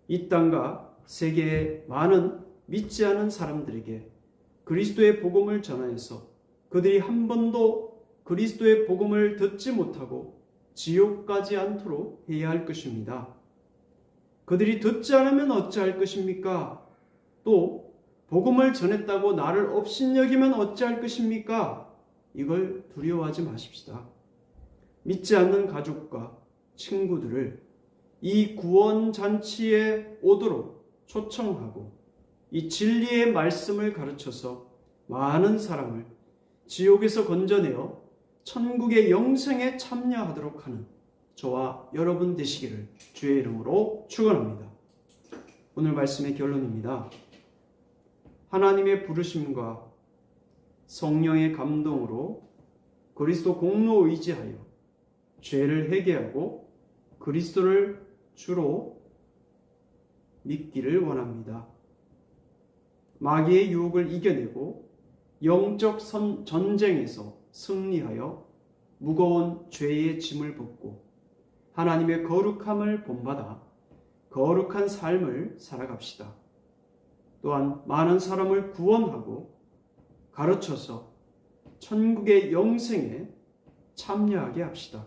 이 땅과 세계의 많은 믿지 않은 사람들에게 그리스도의 복음을 전하여서 그들이 한 번도 그리스도의 복음을 듣지 못하고 지옥 가지 않도록 해야 할 것입니다. 그들이 듣지 않으면 어찌할 것입니까? 또 복음을 전했다고 나를 업신여기면 어찌할 것입니까? 이걸 두려워하지 마십시다. 믿지 않는 가족과 친구들을 이 구원잔치에 오도록 초청하고 이 진리의 말씀을 가르쳐서 많은 사람을 지옥에서 건져내어 천국의 영생에 참여하도록 하는 저와 여러분 되시기를 주의 이름으로 축원합니다. 오늘 말씀의 결론입니다. 하나님의 부르심과 성령의 감동으로 그리스도 공로 의지하여 죄를 회개하고 그리스도를 주로 믿기를 원합니다. 마귀의 유혹을 이겨내고 영적 전쟁에서 승리하여 무거운 죄의 짐을 벗고 하나님의 거룩함을 본받아 거룩한 삶을 살아갑시다. 또한 많은 사람을 구원하고 가르쳐서 천국의 영생에 참여하게 합시다.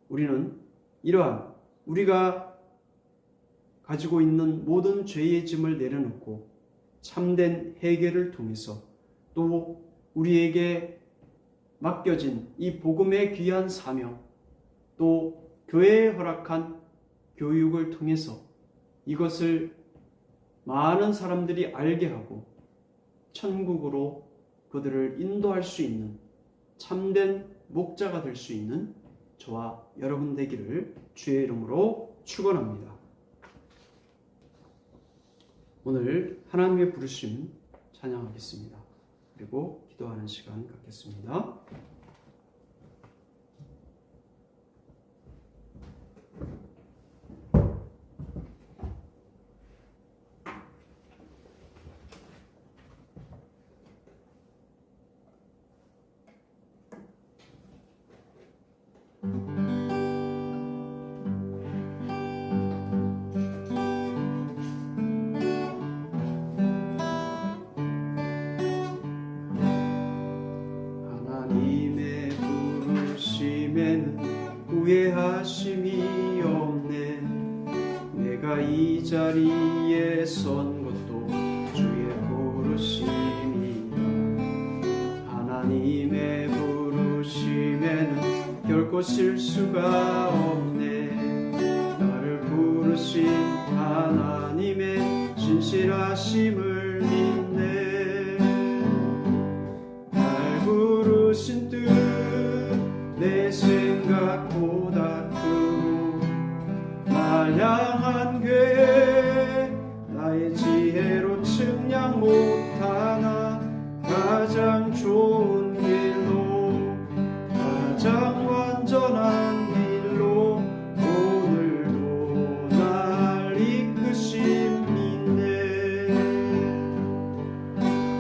우리는 이러한 우리가 가지고 있는 모든 죄의 짐을 내려놓고 참된 회개를 통해서 또 우리에게 맡겨진 이 복음의 귀한 사명, 또 교회에 허락한 교육을 통해서 이것을 많은 사람들이 알게 하고 천국으로 그들을 인도할 수 있는 참된 목자가 될 수 있는 저와 여러분 되기를 주의 이름으로 축원합니다. 오늘 하나님의 부르심 찬양하겠습니다. 그리고 기도하는 시간 갖겠습니다. 하나님의 부르심에는 후회하심이 없네. 내가 이 자리에 선 것도 주의 부르심이다. 하나님의 부르심에는 결코 실수가 없네. 나를 부르신 하나님의 진실하심을 믿네. 날 부르신 뜻 내 생각보다 크고 날 향한 계획 나의 지혜로 측량 못하나 가장 좋은 길로 가장 완전한 길로 오늘도 날 이끄십니네.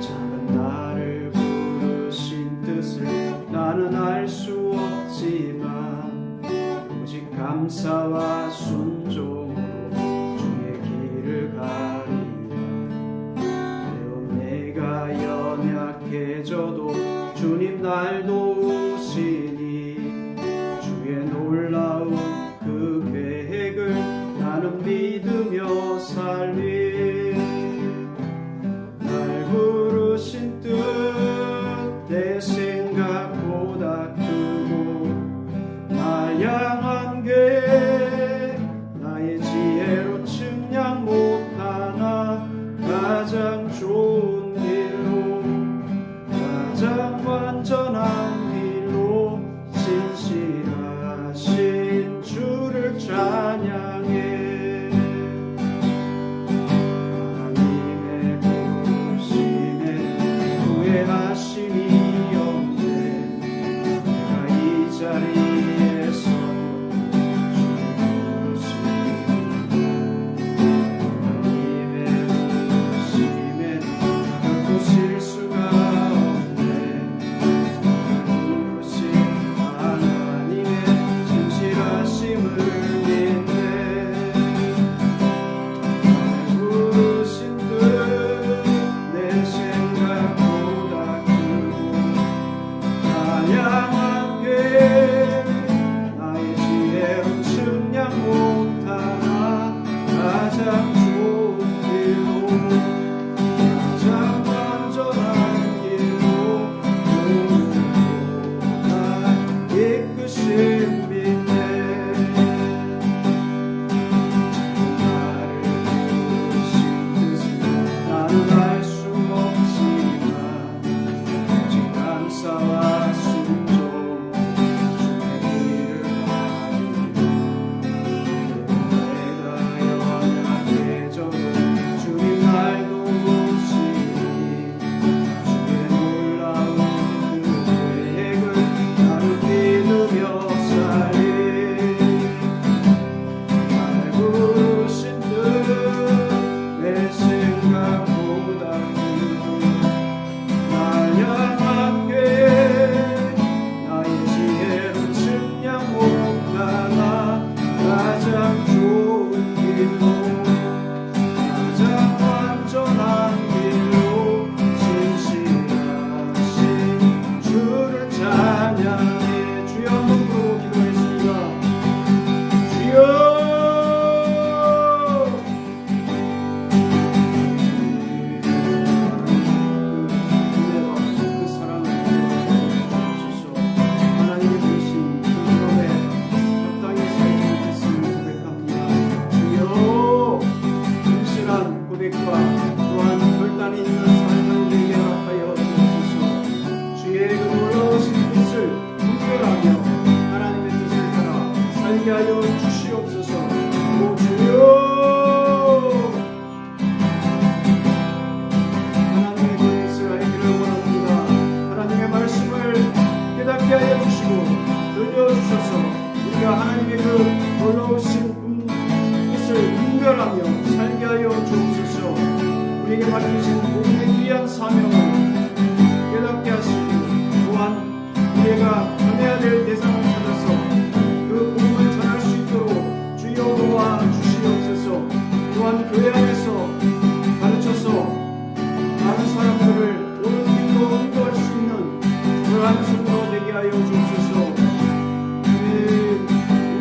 작은 나를 부르신 뜻을 나는 알 수 없지만 오직 감사와 순종으로 주의 길을 가리라. 때론 내가 연약해져도 주님 날 도우시니 주의 놀라운 그 계획을 나는 믿으며 살리. 날 부르신 뜻 내 생각보다 크고 날 향한 계획 나의 지혜로 측량 못하나 가장 좋은 길로 가장 완전한 가장 좋은 길로 가장 완전한 길로 오늘도 날 이끄신 빛에 나를 부르신 뜻은 나는 알 수 없지만 오직 감사와 순종 주의 일을 내가 연약해져도 주님 날 도우시니 주의 놀라운 그 계획을 나를 믿으며 살리 날 부르신 뜻내 생각보다 날 향한 계획 나의 지혜로 측량 못하나 가장 좋은 길로 가장 완전한 길로 진실하신 주를 찬양해 주여 한번 부르고 기도했습니다. 주여 그 사랑을 주옵소서. 하나님이 주신 그 법에 적당히 살지 못했음을 고백합니다. 주여 진실한 고백과 또한 결단이 있는 삶을 내게 허락하여 주옵소서. 주의 그 놀라우신 뜻을 분별하며 하나님의 뜻을 따라 살게 하여 주시옵소서. 오 주여 하나님의 그 뜻을 알기를 원합니다. 하나님의 말씀을 깨닫게 하여 주시고 들려주셔서 우리가 하나님의 그 놀라우신 뜻을 분별하며 살게 하여 주옵소서. 우리에게 맡기신 복음의 귀한 사명을 깨닫게 하시고 또한 우리가 전해야 될 대상을 찾아서 그 복음을 전할 수 있도록 주여 도와주시옵소서. 또한 교회 안에서 가르쳐서 많은 사람들을 옳은 길로 인도할 수 있는 그러한 성도 되게 하여 주옵소서.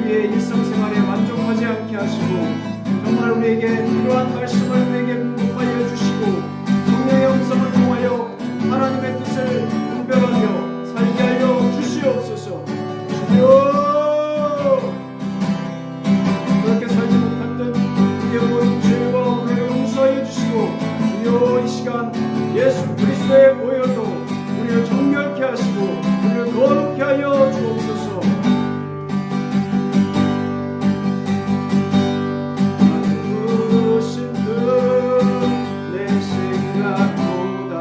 우리의 일상생활에 만족하지 않게 하시고 정말 우리에게 필요한 말씀을 우리에게 공급하여 주시고 성령의 음성을 통하여 하나님의 뜻을 분별하며 살게 하여 주시옵소서. 주여 그렇게 살지 못했던 우리의 모든 죄와 우리를 용서하여 주시고 주여 이 시간 예수 그리스도의 보혈로 우리를 정결케 하시고 우리를 거룩케 하여 주옵소서. 부르신 뜻내 생각보다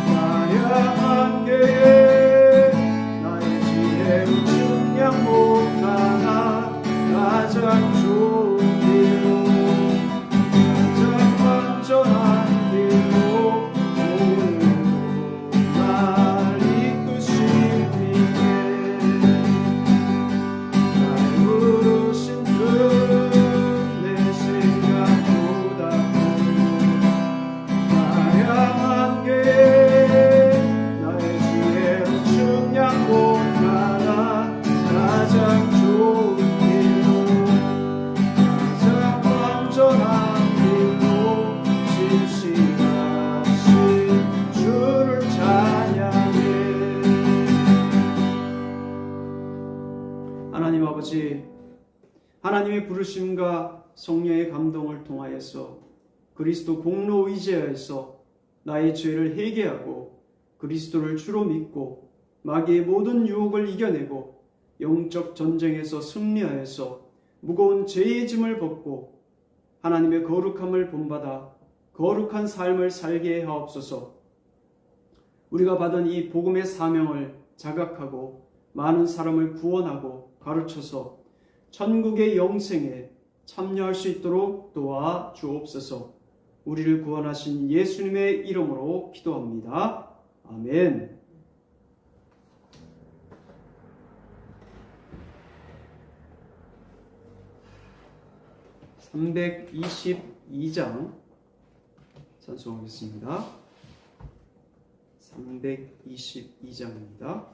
나 향한 계획 나의 지혜로 측량 못하나 가장 좋은 길로 가장 완전한 길로 오늘도 날 이끄신 빛에 날 부르신 뜻내 생각보다 나 향한 계획 나의 지혜로 측량 못하나 가장 좋은 길로 가장 완전한 길로 진실하신 주를 찬양해. 하나님 아버지, 하나님의 부르심과 성령의 감동을 통하여서 그리스도 공로 의지하여서 나의 죄를 회개하고 그리스도를 주로 믿고 마귀의 모든 유혹을 이겨내고 영적 전쟁에서 승리하여서 무거운 죄의 짐을 벗고 하나님의 거룩함을 본받아 거룩한 삶을 살게 하옵소서. 우리가 받은 이 복음의 사명을 자각하고 많은 사람을 구원하고 가르쳐서 천국의 영생에 참여할 수 있도록 도와 주옵소서. 우리를 구원하신 예수님의 이름으로 기도합니다. 아멘. (322장) 찬송하겠습니다. 322장입니다.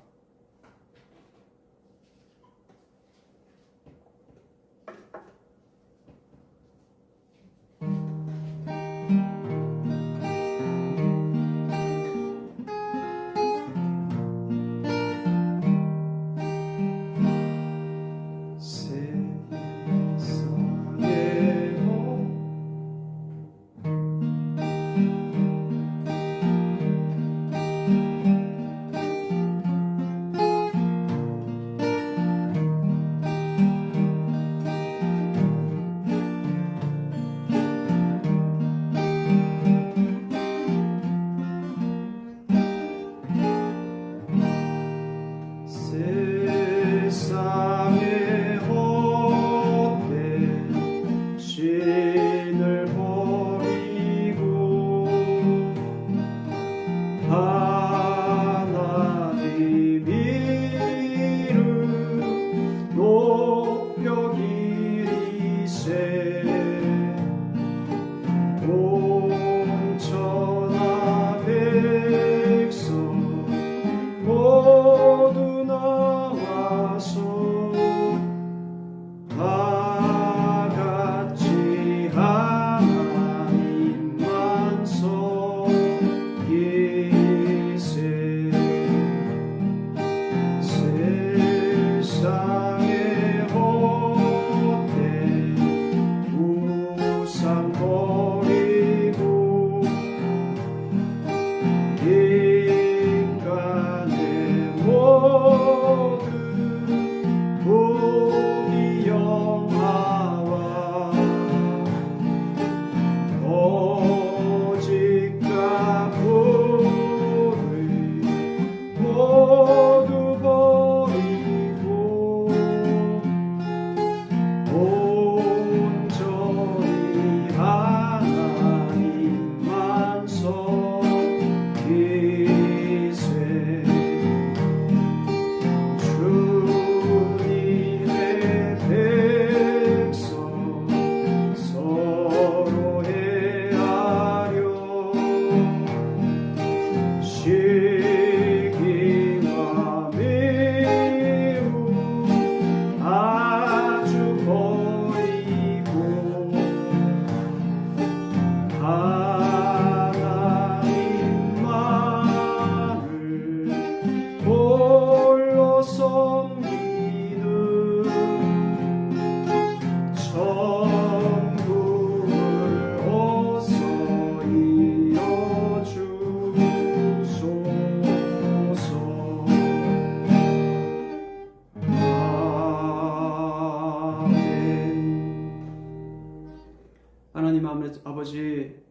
아버지,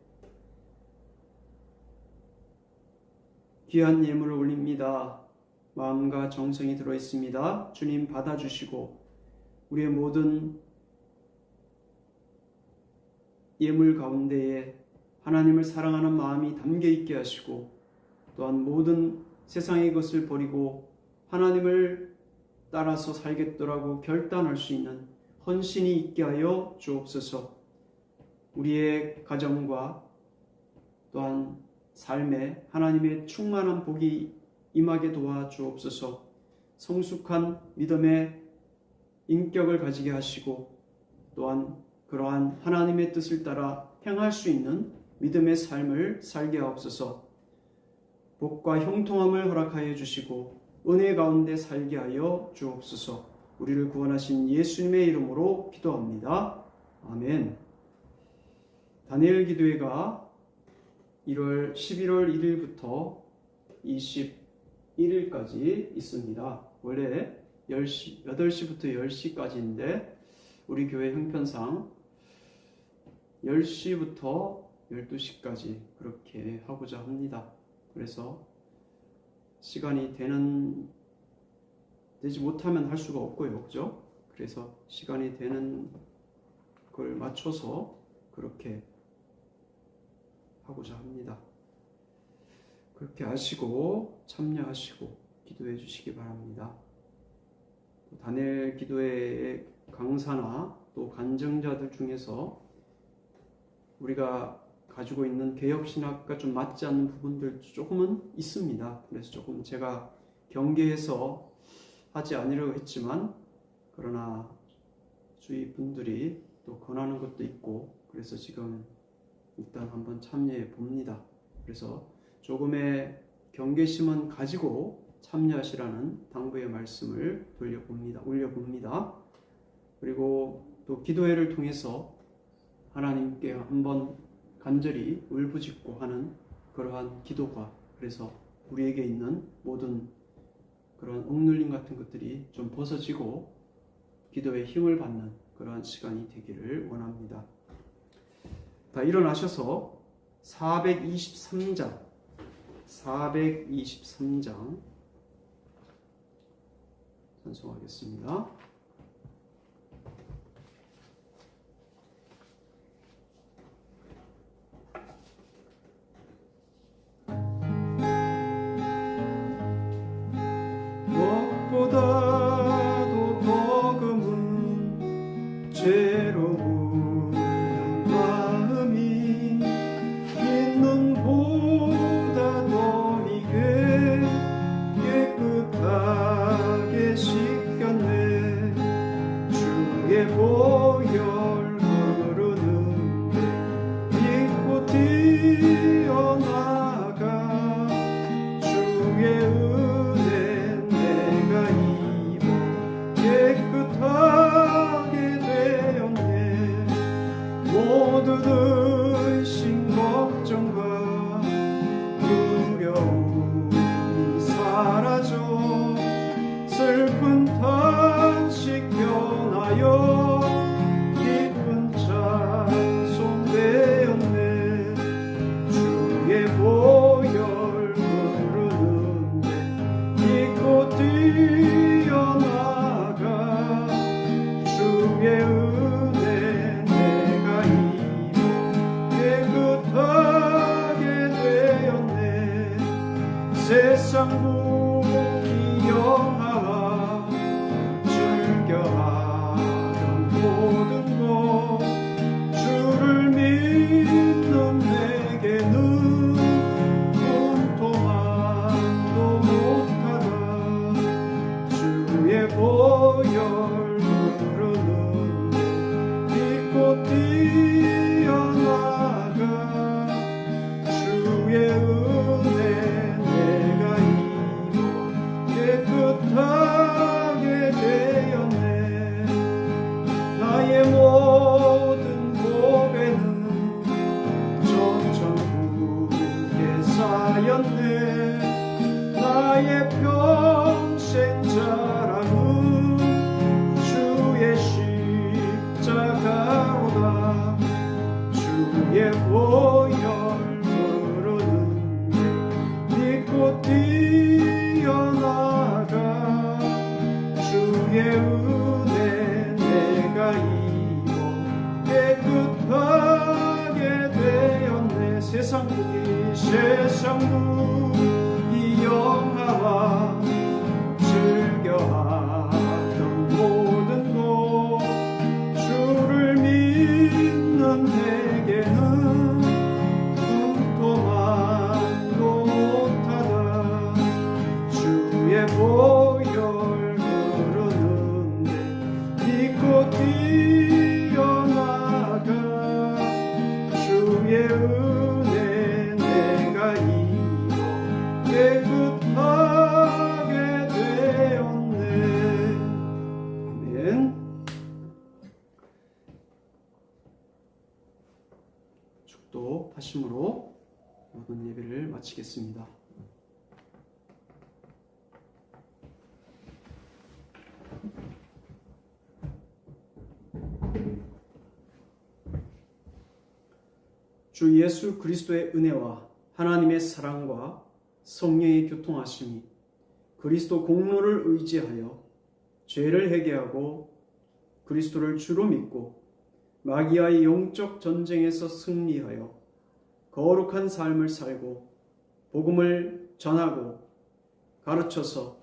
귀한 예물을 올립니다. 마음과 정성이 들어있습니다. 주님 받아주시고 우리의 모든 예물 가운데에 하나님을 사랑하는 마음이 담겨있게 하시고, 또한 모든 세상의 것을 버리고 하나님을 따라서 살겠더라고 결단할 수 있는 헌신이 있게 하여 주옵소서. 우리의 가정과 또한 삶에 하나님의 충만한 복이 임하게 도와주옵소서. 성숙한 믿음의 인격을 가지게 하시고, 또한 그러한 하나님의 뜻을 따라 행할 수 있는 믿음의 삶을 살게 하옵소서. 복과 형통함을 허락하여 주시고 은혜 가운데 살게 하여 주옵소서. 우리를 구원하신 예수님의 이름으로 기도합니다. 아멘. 다니엘 기도회가 11월 1일부터 21일까지 있습니다. 원래 8시부터 10시까지인데 우리 교회 형편상 10시부터 12시까지 그렇게 하고자 합니다. 그래서 시간이 되지 못하면 할 수가 없고요. 그죠? 그래서 시간이 되는 걸 맞춰서 그렇게 하고자 합니다. 그렇게 하시고 참여하시고 기도해 주시기 바랍니다. 다니엘 기도회의 강사나 또 간증자들 중에서 우리가 가지고 있는 개혁신학과 좀 맞지 않는 부분들 조금은 있습니다. 그래서 조금 제가 경계해서 하지 않으려고 했지만, 그러나 주위 분들이 또 권하는 것도 있고, 그래서 지금 일단 한번 참여해 봅니다. 그래서 조금의 경계심은 가지고 참여하시라는 당부의 말씀을 올려봅니다. 그리고 또 기도회를 통해서 하나님께 한번 간절히 울부짖고 하는 그러한 기도가, 그래서 우리에게 있는 모든 그런 억눌림 같은 것들이 좀 벗어지고 기도에 힘을 받는 그러한 시간이 되기를 원합니다. 다 일어나셔서 423장 찬송하겠습니다. 무엇보다도 더 금은 죄로 묻는 마음이 있는 보다 더 이게 깨끗하게 씻겼네. 주의 보혈 흐르는데 믿고 뛰어나가 주의 은혜 내가 입어 깨끗하게 되었네. 모든 의심 걱정과 두려움이 사라져 슬픈 탄식 변하여 기쁜 찬송 되었네. 주의 보혈 흐르는데 믿고 뛰어나가 주의 은혜 내가 입어 깨끗하게 되었네. 세상 무기 영화와 즐겨하던 모든 것 주를 믿는 내게는 분토만도 못하다. 주의 보혈 흐르는데 믿고 뛰어나가 주의 은혜 내가 입어 뛰어나가 주의 은혜 내가 입어 깨끗하게 되었네. 아멘. 축도 하심으로 모든 예배를 마치겠습니다. 주 예수 그리스도의 은혜와 하나님의 사랑과 성령의 교통하심이 그리스도 공로를 의지하여 죄를 회개하고 그리스도를 주로 믿고 마귀와의 영적 전쟁에서 승리하여 거룩한 삶을 살고 복음을 전하고 가르쳐서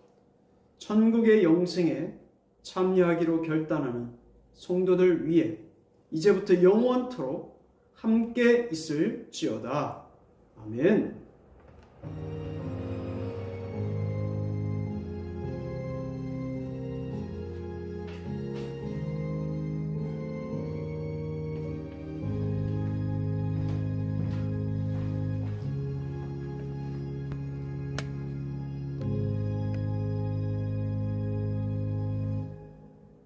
천국의 영생에 참여하기로 결단하는 성도들 위해 이제부터 영원토록 함께 있을지어다. 아멘.